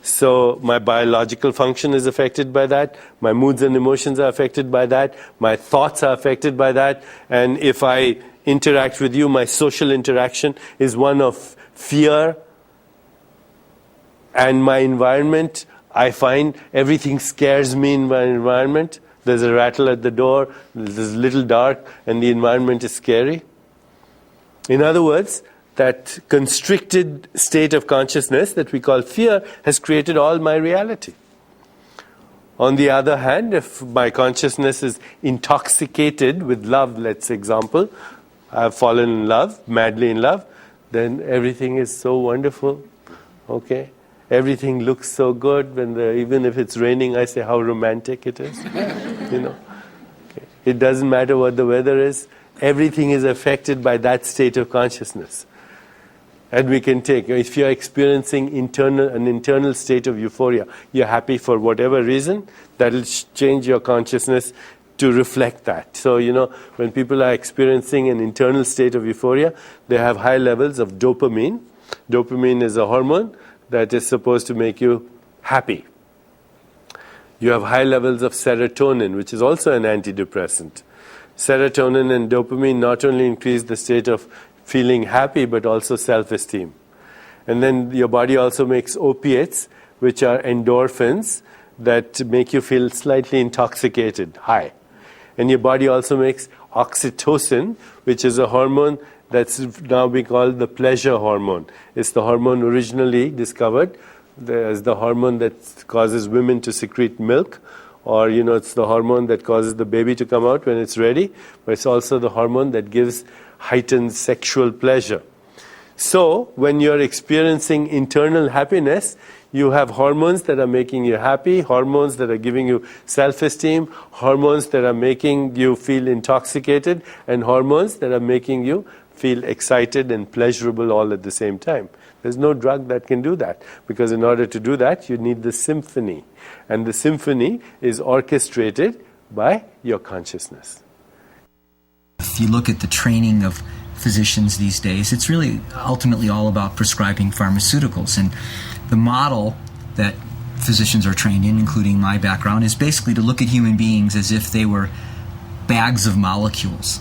So my biological function is affected by that, my moods and emotions are affected by that, my thoughts are affected by that, and if I interact with you, my social interaction is one of fear, and my environment, I find everything scares me in my environment. There's a rattle at the door, there's a little dark, and the environment is scary. In other words, that constricted state of consciousness that we call fear has created all my reality. On the other hand, if my consciousness is intoxicated with love, let's example, I've fallen in love, madly in love, then everything is so wonderful. Okay? Everything looks so good. Even if it's raining, I say how romantic it is. Okay. It doesn't matter what the weather is. Everything is affected by that state of consciousness. And we can take, if you're experiencing an internal state of euphoria, you're happy for whatever reason, that'll change your consciousness to reflect that. So, when people are experiencing an internal state of euphoria, they have high levels of dopamine. Dopamine is a hormone that is supposed to make you happy. You have high levels of serotonin, which is also an antidepressant. Serotonin and dopamine not only increase the state of feeling happy, but also self-esteem. And then your body also makes opiates, which are endorphins that make you feel slightly intoxicated, high. And your body also makes oxytocin, which is a hormone that's now being called the pleasure hormone. It's the hormone originally discovered as the hormone that causes women to secrete milk, or it's the hormone that causes the baby to come out when it's ready, but it's also the hormone that gives heightened sexual pleasure. So when you're experiencing internal happiness, you have hormones that are making you happy, hormones that are giving you self-esteem, hormones that are making you feel intoxicated, and hormones that are making you feel excited and pleasurable all at the same time. There's no drug that can do that, because in order to do that, you need the symphony. And the symphony is orchestrated by your consciousness. If you look at the training of physicians these days, it's really ultimately all about prescribing pharmaceuticals. And the model that physicians are trained in, including my background, is basically to look at human beings as if they were bags of molecules.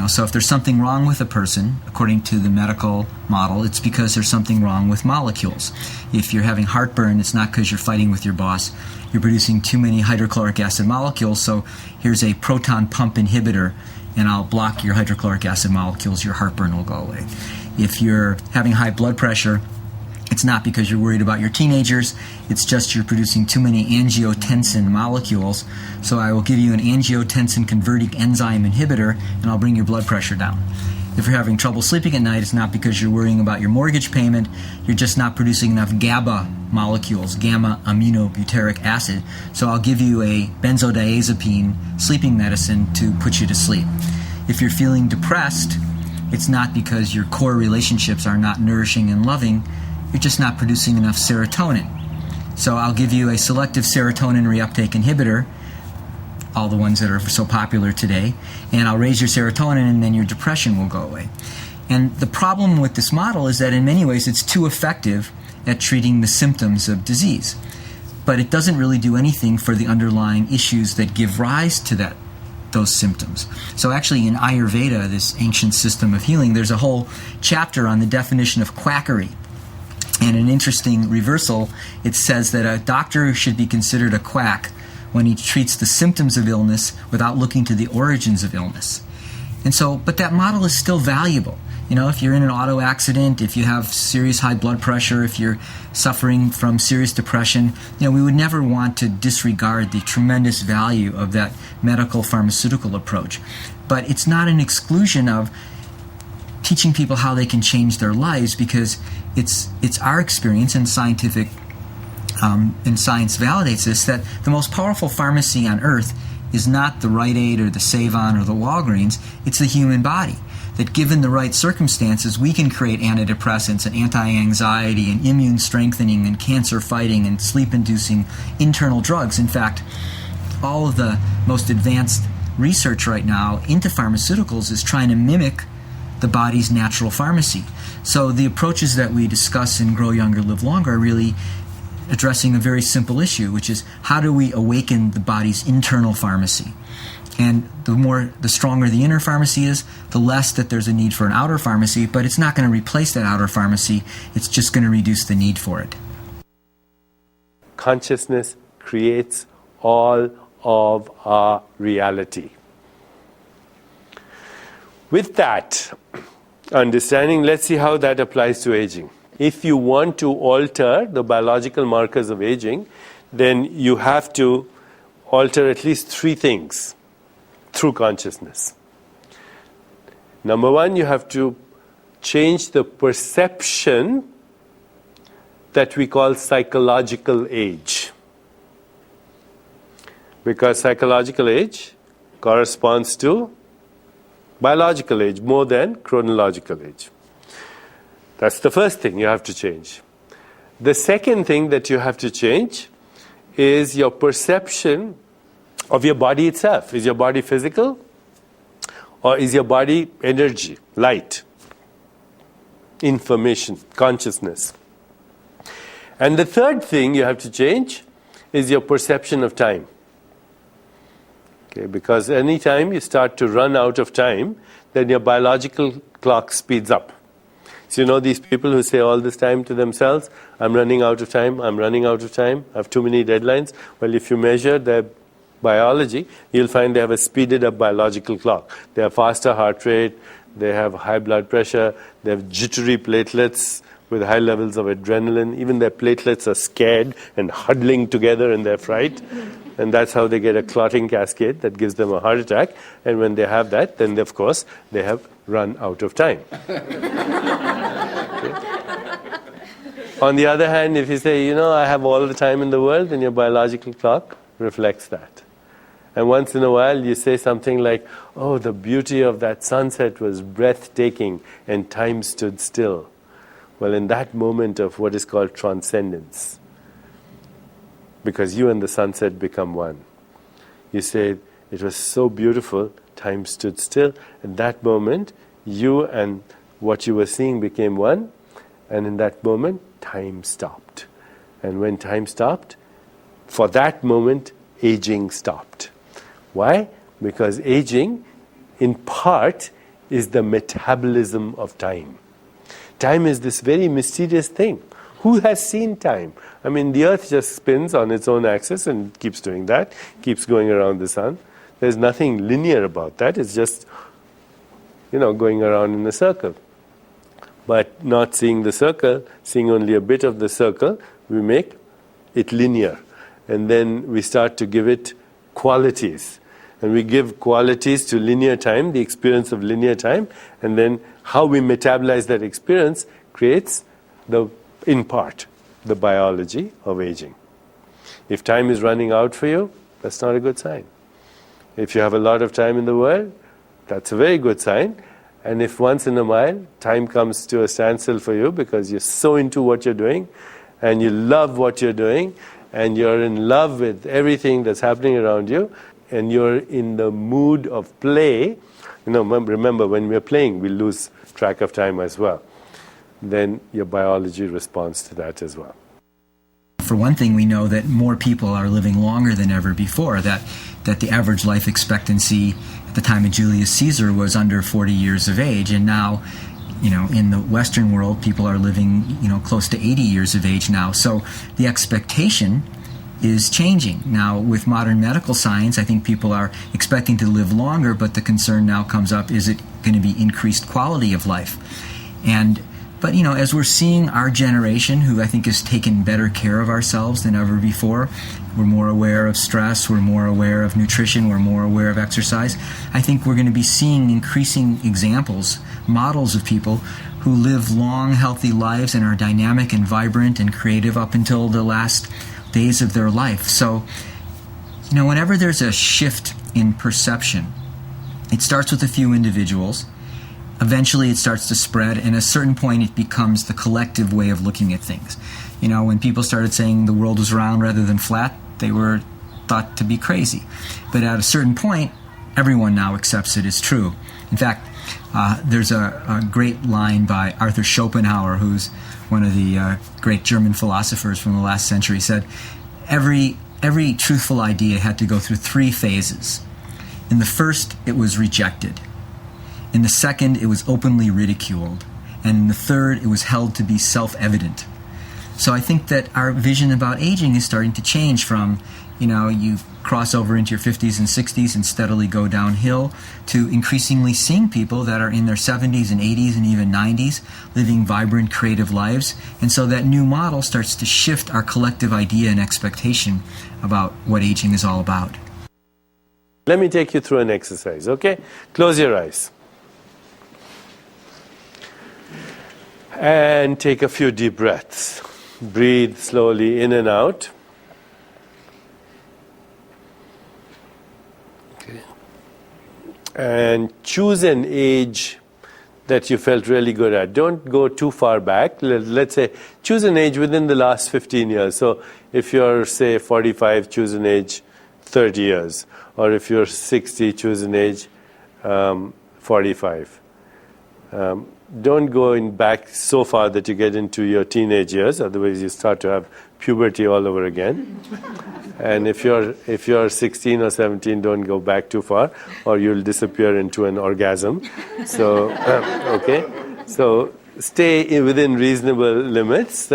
So if there's something wrong with a person, according to the medical model, it's because there's something wrong with molecules. If you're having heartburn, it's not because you're fighting with your boss. You're producing too many hydrochloric acid molecules, so here's a proton pump inhibitor, and I'll block your hydrochloric acid molecules, your heartburn will go away. If you're having high blood pressure, it's not because you're worried about your teenagers, it's just you're producing too many angiotensin molecules, so I will give you an angiotensin converting enzyme inhibitor, and I'll bring your blood pressure down. If you're having trouble sleeping at night, it's not because you're worrying about your mortgage payment, you're just not producing enough GABA molecules, gamma-aminobutyric acid, so I'll give you a benzodiazepine sleeping medicine to put you to sleep. If you're feeling depressed, it's not because your core relationships are not nourishing and loving, you're just not producing enough serotonin. So I'll give you a selective serotonin reuptake inhibitor, all the ones that are so popular today, and I'll raise your serotonin, and then your depression will go away. And the problem with this model is that in many ways it's too effective at treating the symptoms of disease. But it doesn't really do anything for the underlying issues that give rise to those symptoms. So actually in Ayurveda, this ancient system of healing, there's a whole chapter on the definition of quackery. And an interesting reversal, it says that a doctor should be considered a quack when he treats the symptoms of illness without looking to the origins of illness. And so, but that model is still valuable. You know, if you're in an auto accident, if you have serious high blood pressure, if you're suffering from serious depression, you know, we would never want to disregard the tremendous value of that medical pharmaceutical approach. But it's not an exclusion of teaching people how they can change their lives, because it's our experience, and scientific and science validates this, that the most powerful pharmacy on earth is not the Rite Aid or the Save-On or the Walgreens, it's the human body. That given the right circumstances, we can create antidepressants and anti-anxiety and immune strengthening and cancer fighting and sleep-inducing internal drugs. In fact, all of the most advanced research right now into pharmaceuticals is trying to mimic the body's natural pharmacy. So the approaches that we discuss in Grow Younger, Live Longer are really addressing a very simple issue, which is how do we awaken the body's internal pharmacy? And the stronger the inner pharmacy is, the less that there's a need for an outer pharmacy, but it's not going to replace that outer pharmacy, it's just going to reduce the need for it. Consciousness creates all of our reality. With that understanding, let's see how that applies to aging. If you want to alter the biological markers of aging, then you have to alter at least 3 things through consciousness. Number 1, you have to change the perception that we call psychological age. Because psychological age corresponds to biological age more than chronological age. That's the first thing you have to change. The second thing that you have to change is your perception of your body itself. Is your body physical? Or is your body energy, light, information, consciousness? And the third thing you have to change is your perception of time. Okay, because any time you start to run out of time, then your biological clock speeds up. So you know these people who say all this time to themselves, I'm running out of time, I'm running out of time, I have too many deadlines. Well, if you measure their biology, you'll find they have a speeded up biological clock. They have faster heart rate, they have high blood pressure, they have jittery platelets with high levels of adrenaline. Even their platelets are scared and huddling together in their fright. And that's how they get a clotting cascade that gives them a heart attack. And when they have that, then of course they have run out of time. Okay. On the other hand, if you say, you know, I have all the time in the world, then your biological clock reflects that. And once in a while you say something like, oh, the beauty of that sunset was breathtaking and time stood still. Well, in that moment of what is called transcendence, because you and the sunset become one, you say, it was so beautiful, time stood still. In that moment, you and what you were seeing became one, and in that moment, time stopped. And when time stopped, for that moment, aging stopped. Why? Because aging, in part, is the metabolism of time. Time is this very mysterious thing. Who has seen time? I mean, the earth just spins on its own axis and keeps doing that, keeps going around the sun. There's nothing linear about that. It's just, going around in a circle. But not seeing the circle, seeing only a bit of the circle, we make it linear. And then we start to give it qualities. And we give qualities to linear time, the experience of linear time, and then how we metabolize that experience creates in part, the biology of aging. If time is running out for you, that's not a good sign. If you have a lot of time in the world, that's a very good sign. And if once in a while time comes to a standstill for you because you're so into what you're doing and you love what you're doing and you're in love with everything that's happening around you, and you're in the mood of play, remember when we're playing, we lose track of time as well. Then your biology responds to that as well. For one thing, we know that more people are living longer than ever before, that the average life expectancy at the time of Julius Caesar was under 40 years of age, and now, in the Western world, people are living, close to 80 years of age now. So the expectation is changing. Now, with modern medical science, I think people are expecting to live longer, but the concern now comes up, is it going to be increased quality of life? But as we're seeing our generation, who I think has taken better care of ourselves than ever before, we're more aware of stress, we're more aware of nutrition, we're more aware of exercise, I think we're going to be seeing increasing examples, models of people who live long, healthy lives and are dynamic and vibrant and creative up until the last days of their life. So, whenever there's a shift in perception, it starts with a few individuals. Eventually it starts to spread, and at a certain point it becomes the collective way of looking at things. When people started saying the world was round rather than flat, they were thought to be crazy. But at a certain point, everyone now accepts it as true. In fact, there's a great line by Arthur Schopenhauer, who's one of the great German philosophers from the last century, said, every truthful idea had to go through 3 phases. In the first, it was rejected. In the second, it was openly ridiculed. And in the third, it was held to be self-evident. So I think that our vision about aging is starting to change from, you cross over into your 50s and 60s and steadily go downhill, to increasingly seeing people that are in their 70s and 80s and even 90s living vibrant, creative lives. And so that new model starts to shift our collective idea and expectation about what aging is all about. Let me take you through an exercise, okay? Close your eyes. And take a few deep breaths. Breathe slowly in and out. Okay. And choose an age that you felt really good at. Don't go too far back. Let's say choose an age within the last 15 years. So if you're, say, 45, choose an age 30 years. Or if you're 60, choose an age 45. Don't go back so far that you get into your teenage years, otherwise you start to have puberty all over again. And if you're 16 or 17, don't go back too far, or you'll disappear into an orgasm. So, okay. So stay within reasonable limits.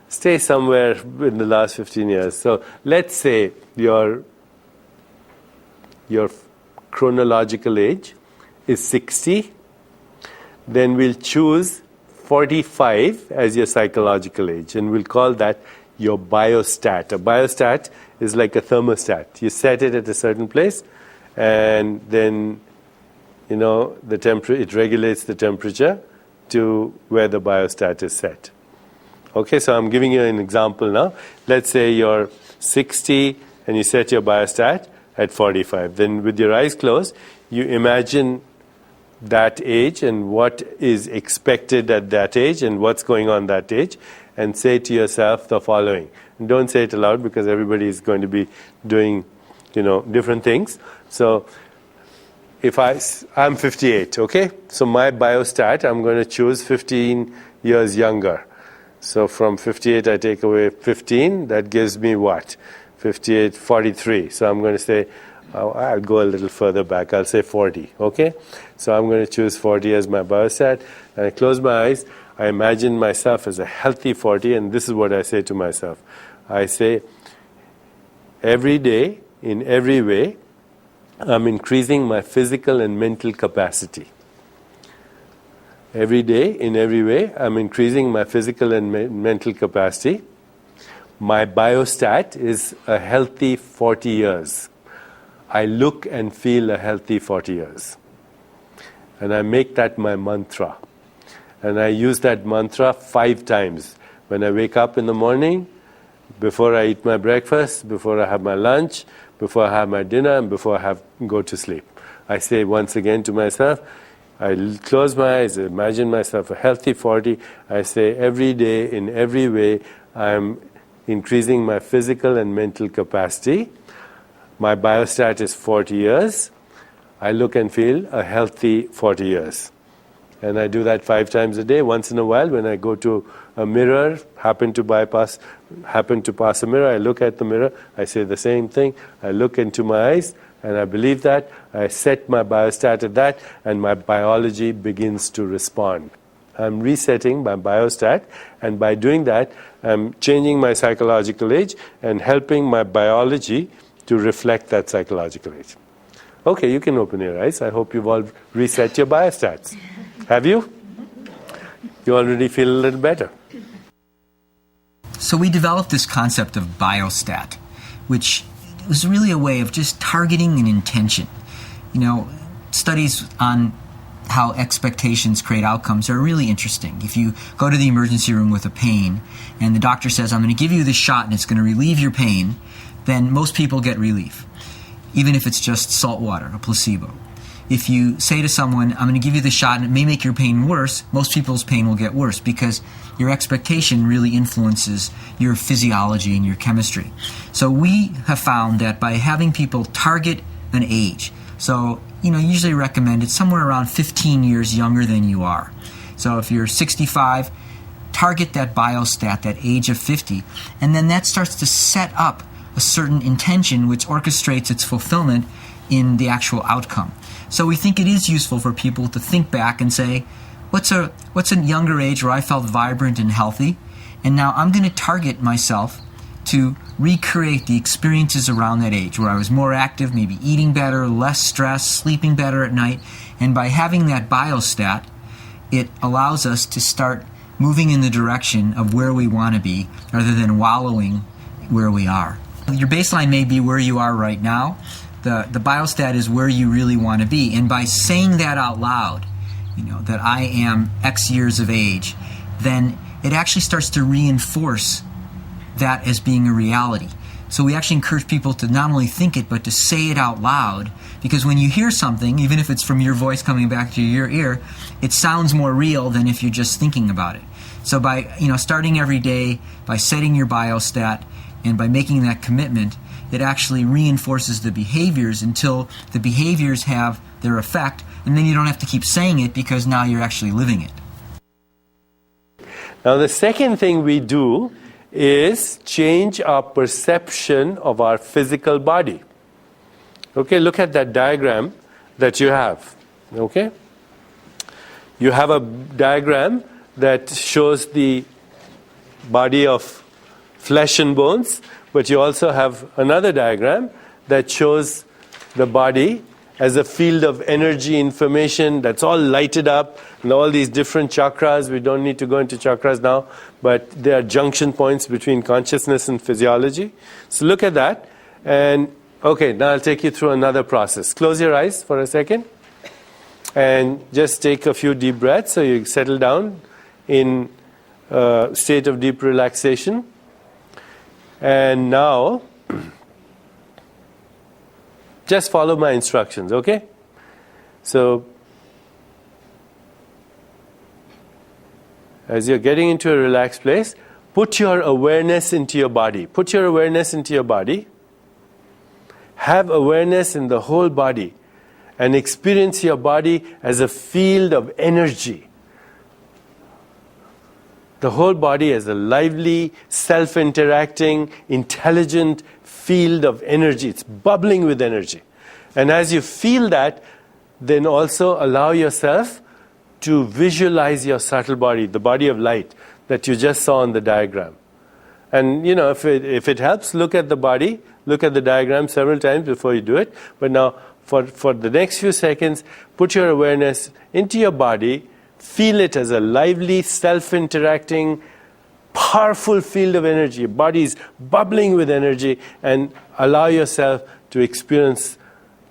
Stay somewhere in the last 15 years. So let's say your chronological age is 60. Then we'll choose 45 as your psychological age, and we'll call that your biostat. A biostat is like a thermostat. You set it at a certain place, and then, it regulates the temperature to where the biostat is set. Okay, so I'm giving you an example now. Let's say you're 60 and you set your biostat at 45. Then with your eyes closed, you imagine that age and what is expected at that age and what's going on that age, and say to yourself the following. And don't say it aloud because everybody is going to be doing, different things. So if I'm 58, okay? So my biostat, I'm going to choose 15 years younger. So from 58, I take away 15. That gives me what? 58, 43. So I'm going to say, I'll go a little further back. I'll say 40, okay? So I'm going to choose 40 as my biostat. And I close my eyes. I imagine myself as a healthy 40, and this is what I say to myself. I say, every day, in every way, I'm increasing my physical and mental capacity. Every day, in every way, I'm increasing my physical and mental capacity. My biostat is a healthy 40 years. I look and feel a healthy 40 years. And I make that my mantra. And I use that mantra 5 times. When I wake up in the morning, before I eat my breakfast, before I have my lunch, before I have my dinner, and before I go to sleep. I say once again to myself, I close my eyes, imagine myself a healthy 40. I say every day, in every way, I'm increasing my physical and mental capacity. My biostat is 40 years. I look and feel a healthy 40 years. And I do that 5 times a day. Once in a while, when I go to a mirror, happen to pass a mirror, I look at the mirror, I say the same thing. I look into my eyes, and I believe that. I set my biostat at that, and my biology begins to respond. I'm resetting my biostat, and by doing that, I'm changing my psychological age and helping my biology to reflect that psychological age. Okay, you can open your eyes. I hope you've all reset your biostats. Have you? You already feel a little better. So we developed this concept of biostat, which was really a way of just targeting an intention. You know, studies on how expectations create outcomes are really interesting. If you go to the emergency room with a pain and the doctor says, I'm going to give you this shot and it's going to relieve your pain, then most people get relief, even if it's just salt water, a placebo. If you say to someone, I'm going to give you the shot and it may make your pain worse, most people's pain will get worse because your expectation really influences your physiology and your chemistry. So we have found that by having people target an age, so usually recommend it somewhere around 15 years younger than you are. So if you're 65, target that biostat, that age of 50, and then that starts to set up a certain intention which orchestrates its fulfillment in the actual outcome. So we think it is useful for people to think back and say, what's a younger age where I felt vibrant and healthy, and now I'm going to target myself to recreate the experiences around that age where I was more active, maybe eating better, less stress, sleeping better at night. And by having that biostat, it allows us to start moving in the direction of where we want to be rather than wallowing where we are. Your baseline may be where you are right now. The biostat is where you really want to be. And by saying that out loud, that I am X years of age, then it actually starts to reinforce that as being a reality. So we actually encourage people to not only think it, but to say it out loud, because when you hear something, even if it's from your voice coming back to your ear, it sounds more real than if you're just thinking about it. So by starting every day, by setting your biostat, and by making that commitment, it actually reinforces the behaviors until the behaviors have their effect, and then you don't have to keep saying it because now you're actually living it. Now the second thing we do is change our perception of our physical body. Okay, look at that diagram that you have. Okay? You have a diagram that shows the body of flesh and bones, but you also have another diagram that shows the body as a field of energy, information that's all lighted up, and all these different chakras. We don't need to go into chakras now, but there are junction points between consciousness and physiology. So look at that. And okay, now I'll take you through another process. Close your eyes for a second and just take a few deep breaths so you settle down in a state of deep relaxation. And now just follow my instructions, okay? So as you're getting into a relaxed place, put your awareness into your body. Put your awareness into your body. Have awareness in the whole body and experience your body as a field of energy. The whole body as a lively, self-interacting, intelligent field of energy. It's bubbling with energy. And as you feel that, then also allow yourself to visualize your subtle body, the body of light that you just saw on the diagram. And if it helps, look at the body, look at the diagram several times before you do it. But now, for the next few seconds, put your awareness into your body. Feel it as a lively, self-interacting, powerful field of energy. Your body is bubbling with energy, and allow yourself to experience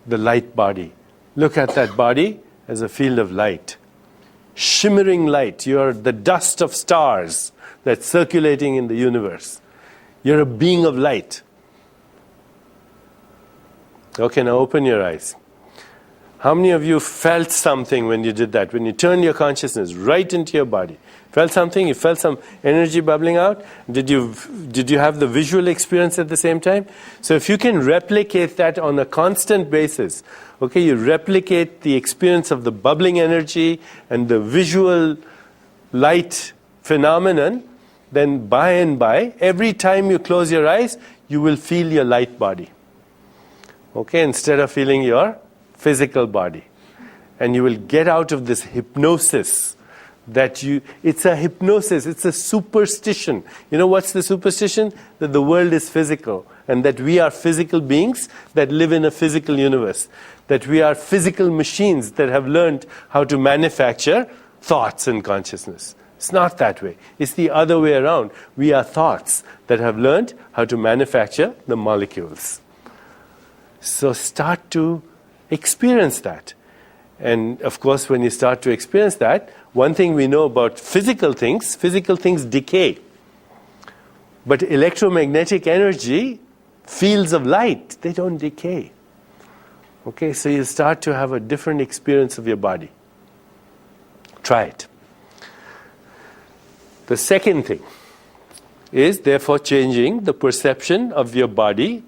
the light body. Look at that body as a field of light. Shimmering light. You're the dust of stars that's circulating in the universe. You're a being of light. Okay, now open your eyes. How many of you felt something when you did that? When you turned your consciousness right into your body? Felt something? You felt some energy bubbling out? Did you have the visual experience at the same time? So if you can replicate that on a constant basis, okay, you replicate the experience of the bubbling energy and the visual light phenomenon, then by and by, every time you close your eyes, you will feel your light body. Okay, instead of feeling your physical body. And you will get out of this hypnosis it's a hypnosis, it's a superstition. You know what's the superstition? That the world is physical and that we are physical beings that live in a physical universe. That we are physical machines that have learned how to manufacture thoughts and consciousness. It's not that way. It's the other way around. We are thoughts that have learned how to manufacture the molecules. So start to experience that. And of course, when you start to experience that, one thing we know about physical things decay. But electromagnetic energy, fields of light, they don't decay. Okay, so you start to have a different experience of your body. Try it. The second thing is therefore changing the perception of your body.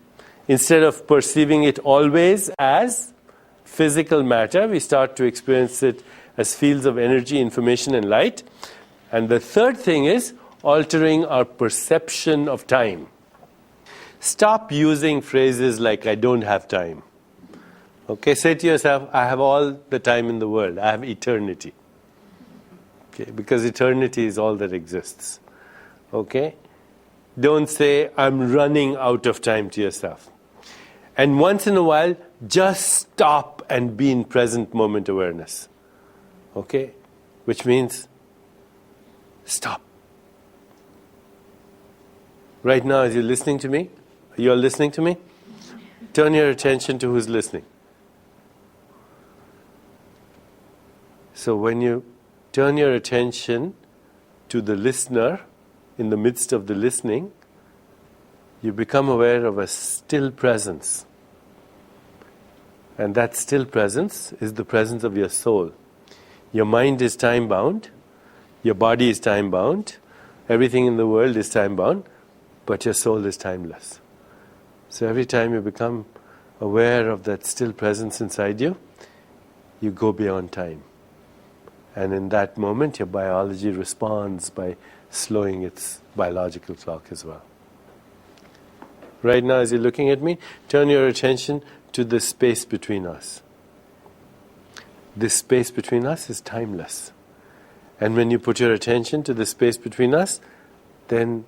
Instead of perceiving it always as physical matter, we start to experience it as fields of energy, information, and light. And the third thing is altering our perception of time. Stop using phrases like, I don't have time. Okay, say to yourself, I have all the time in the world. I have eternity. Okay, because eternity is all that exists. Okay? Don't say, I'm running out of time to yourself. And once in a while, just stop and be in present moment awareness. Okay? Which means, stop. Right now, as you're listening to me, you're listening to me, turn your attention to who's listening. So when you turn your attention to the listener in the midst of the listening, you become aware of a still presence. And that still presence is the presence of your soul. Your mind is time-bound, your body is time-bound, everything in the world is time-bound, but your soul is timeless. So every time you become aware of that still presence inside you, you go beyond time. And in that moment, your biology responds by slowing its biological clock as well. Right now, as you're looking at me, turn your attention to the space between us. This space between us is timeless. And when you put your attention to the space between us, then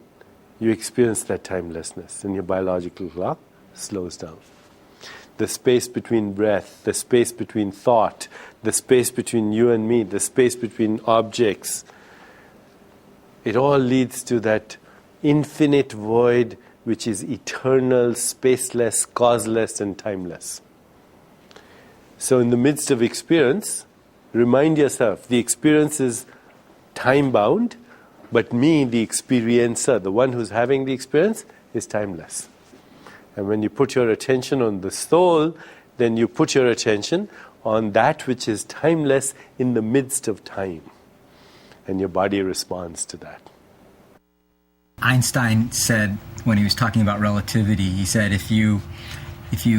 you experience that timelessness and your biological clock slows down. The space between breath, the space between thought, the space between you and me, the space between objects, it all leads to that infinite void which is eternal, spaceless, causeless, and timeless. So in the midst of experience, remind yourself, the experience is time-bound, but me, the experiencer, the one who's having the experience, is timeless. And when you put your attention on the soul, then you put your attention on that which is timeless in the midst of time. And your body responds to that. Einstein said, when he was talking about relativity, he said, if you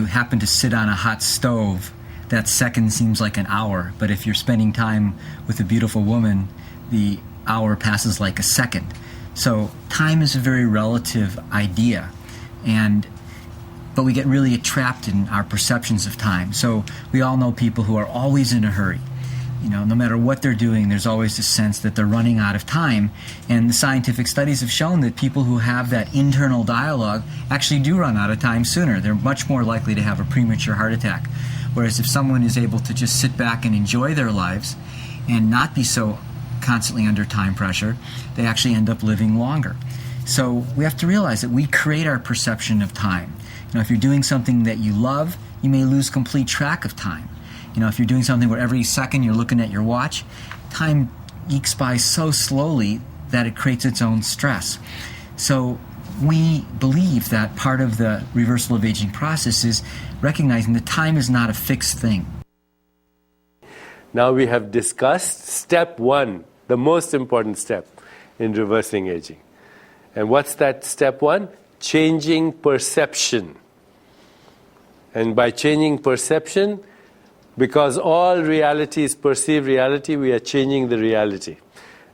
happen to sit on a hot stove, that second seems like an hour. But if you're spending time with a beautiful woman, the hour passes like a second. So time is a very relative idea. But we get really trapped in our perceptions of time. So we all know people who are always in a hurry. You know, no matter what they're doing, there's always this sense that they're running out of time. And the scientific studies have shown that people who have that internal dialogue actually do run out of time sooner. They're much more likely to have a premature heart attack. Whereas if someone is able to just sit back and enjoy their lives and not be so constantly under time pressure, they actually end up living longer. So we have to realize that we create our perception of time. You know, if you're doing something that you love, you may lose complete track of time. You know, if you're doing something where every second you're looking at your watch, time ekes by so slowly that it creates its own stress. So we believe that part of the reversal of aging process is recognizing that time is not a fixed thing. Now we have discussed step one, the most important step in reversing aging. And what's that step one? Changing perception. And by changing perception, because all reality is perceived reality, we are changing the reality.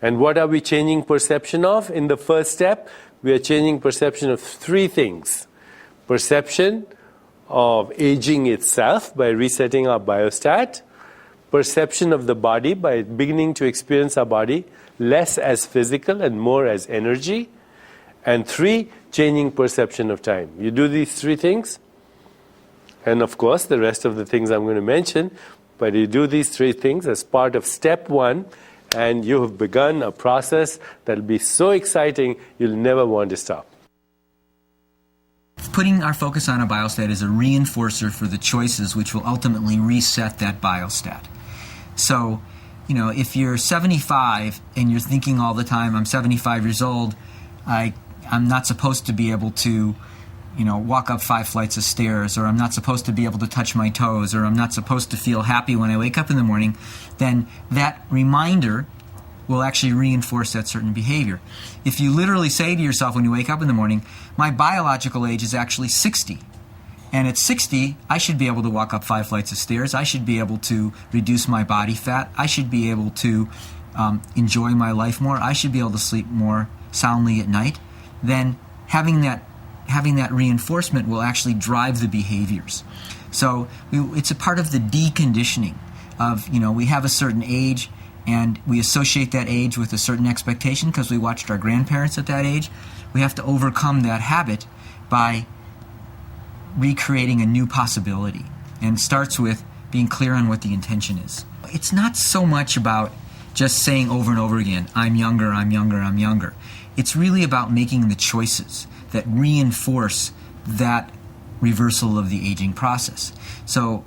And what are we changing perception of? In the first step, we are changing perception of three things. Perception of aging itself by resetting our biostat. Perception of the body by beginning to experience our body less as physical and more as energy. And three, changing perception of time. You do these three things, and of course the rest of the things I'm going to mention, but you do these three things as part of step one, and you have begun a process that will be so exciting you'll never want to stop. Putting our focus on a biostat is a reinforcer for the choices which will ultimately reset that biostat. So, if you're 75 and you're thinking all the time, I'm 75 years old, I'm not supposed to be able to, walk up 5 flights of stairs, or I'm not supposed to be able to touch my toes, or I'm not supposed to feel happy when I wake up in the morning, then that reminder will actually reinforce that certain behavior. If you literally say to yourself when you wake up in the morning, my biological age is actually 60, and at 60, I should be able to walk up 5 flights of stairs, I should be able to reduce my body fat, I should be able to enjoy my life more, I should be able to sleep more soundly at night, then having that reinforcement will actually drive the behaviors. So it's a part of the deconditioning of, we have a certain age and we associate that age with a certain expectation because we watched our grandparents at that age. We have to overcome that habit by recreating a new possibility, and it starts with being clear on what the intention is. It's not so much about just saying over and over again, I'm younger, I'm younger, I'm younger. It's really about making the choices that reinforce that reversal of the aging process. So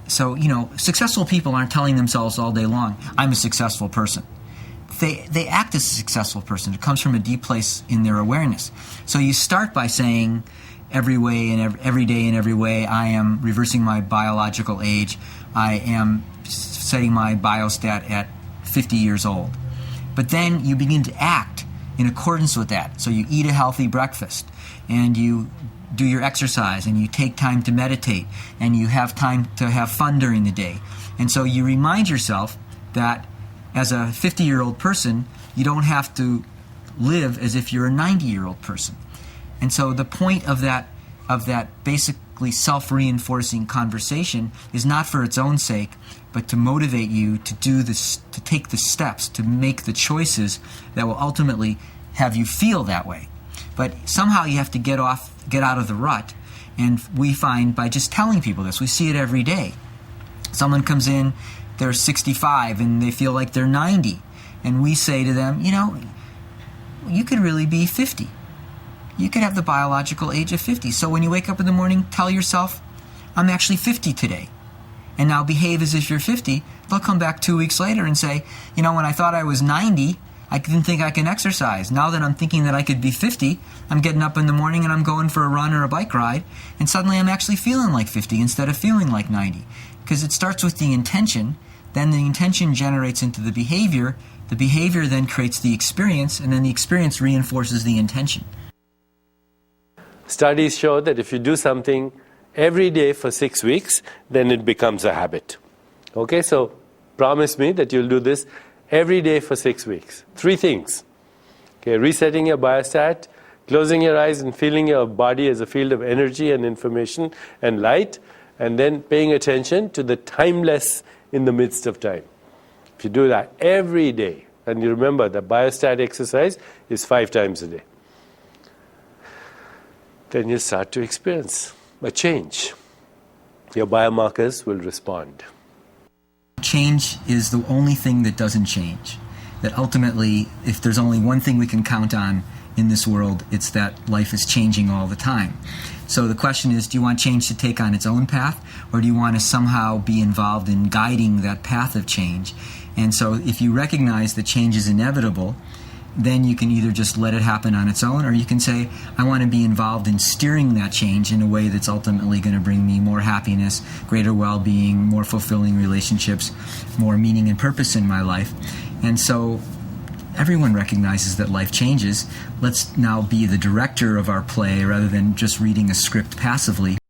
successful people aren't telling themselves all day long, I'm a successful person. They act as a successful person. It comes from a deep place in their awareness. So you start by saying, every way and every day in every way, I am reversing my biological age. I am setting my biostat at 50 years old. But then you begin to act in accordance with that. So you eat a healthy breakfast, and you do your exercise, and you take time to meditate, and you have time to have fun during the day. And so you remind yourself that as a 50-year-old person, you don't have to live as if you're a 90-year-old person. And so the point of that basically self-reinforcing conversation is not for its own sake, but to motivate you to do this, to take the steps, to make the choices that will ultimately have you feel that way. But somehow you have to get out of the rut. And we find by just telling people this, we see it every day. Someone comes in, they're 65 and they feel like they're 90. And we say to them, you could really be 50. You could have the biological age of 50. So when you wake up in the morning, tell yourself, I'm actually 50 today. And now behave as if you're 50. They'll come back 2 weeks later and say, when I thought I was 90, I didn't think I can exercise. Now that I'm thinking that I could be 50, I'm getting up in the morning and I'm going for a run or a bike ride, and suddenly I'm actually feeling like 50 instead of feeling like 90. Because it starts with the intention, then the intention generates into the behavior then creates the experience, and then the experience reinforces the intention. Studies show that if you do something every day for 6 weeks, then it becomes a habit. Okay, so promise me that you'll do this every day for 6 weeks. 3 things. Okay, resetting your biostat, closing your eyes and feeling your body as a field of energy and information and light, and then paying attention to the timeless in the midst of time. If you do that every day, and you remember the biostat exercise is 5 times a day, then you start to experience a change. Your biomarkers will respond. Change is the only thing that doesn't change. That ultimately, if there's only one thing we can count on in this world, it's that life is changing all the time. So the question is, do you want change to take on its own path, or do you want to somehow be involved in guiding that path of change? And so if you recognize that change is inevitable, then you can either just let it happen on its own, or you can say, I want to be involved in steering that change in a way that's ultimately going to bring me more happiness, greater well-being, more fulfilling relationships, more meaning and purpose in my life. And so everyone recognizes that life changes. Let's now be the director of our play rather than just reading a script passively.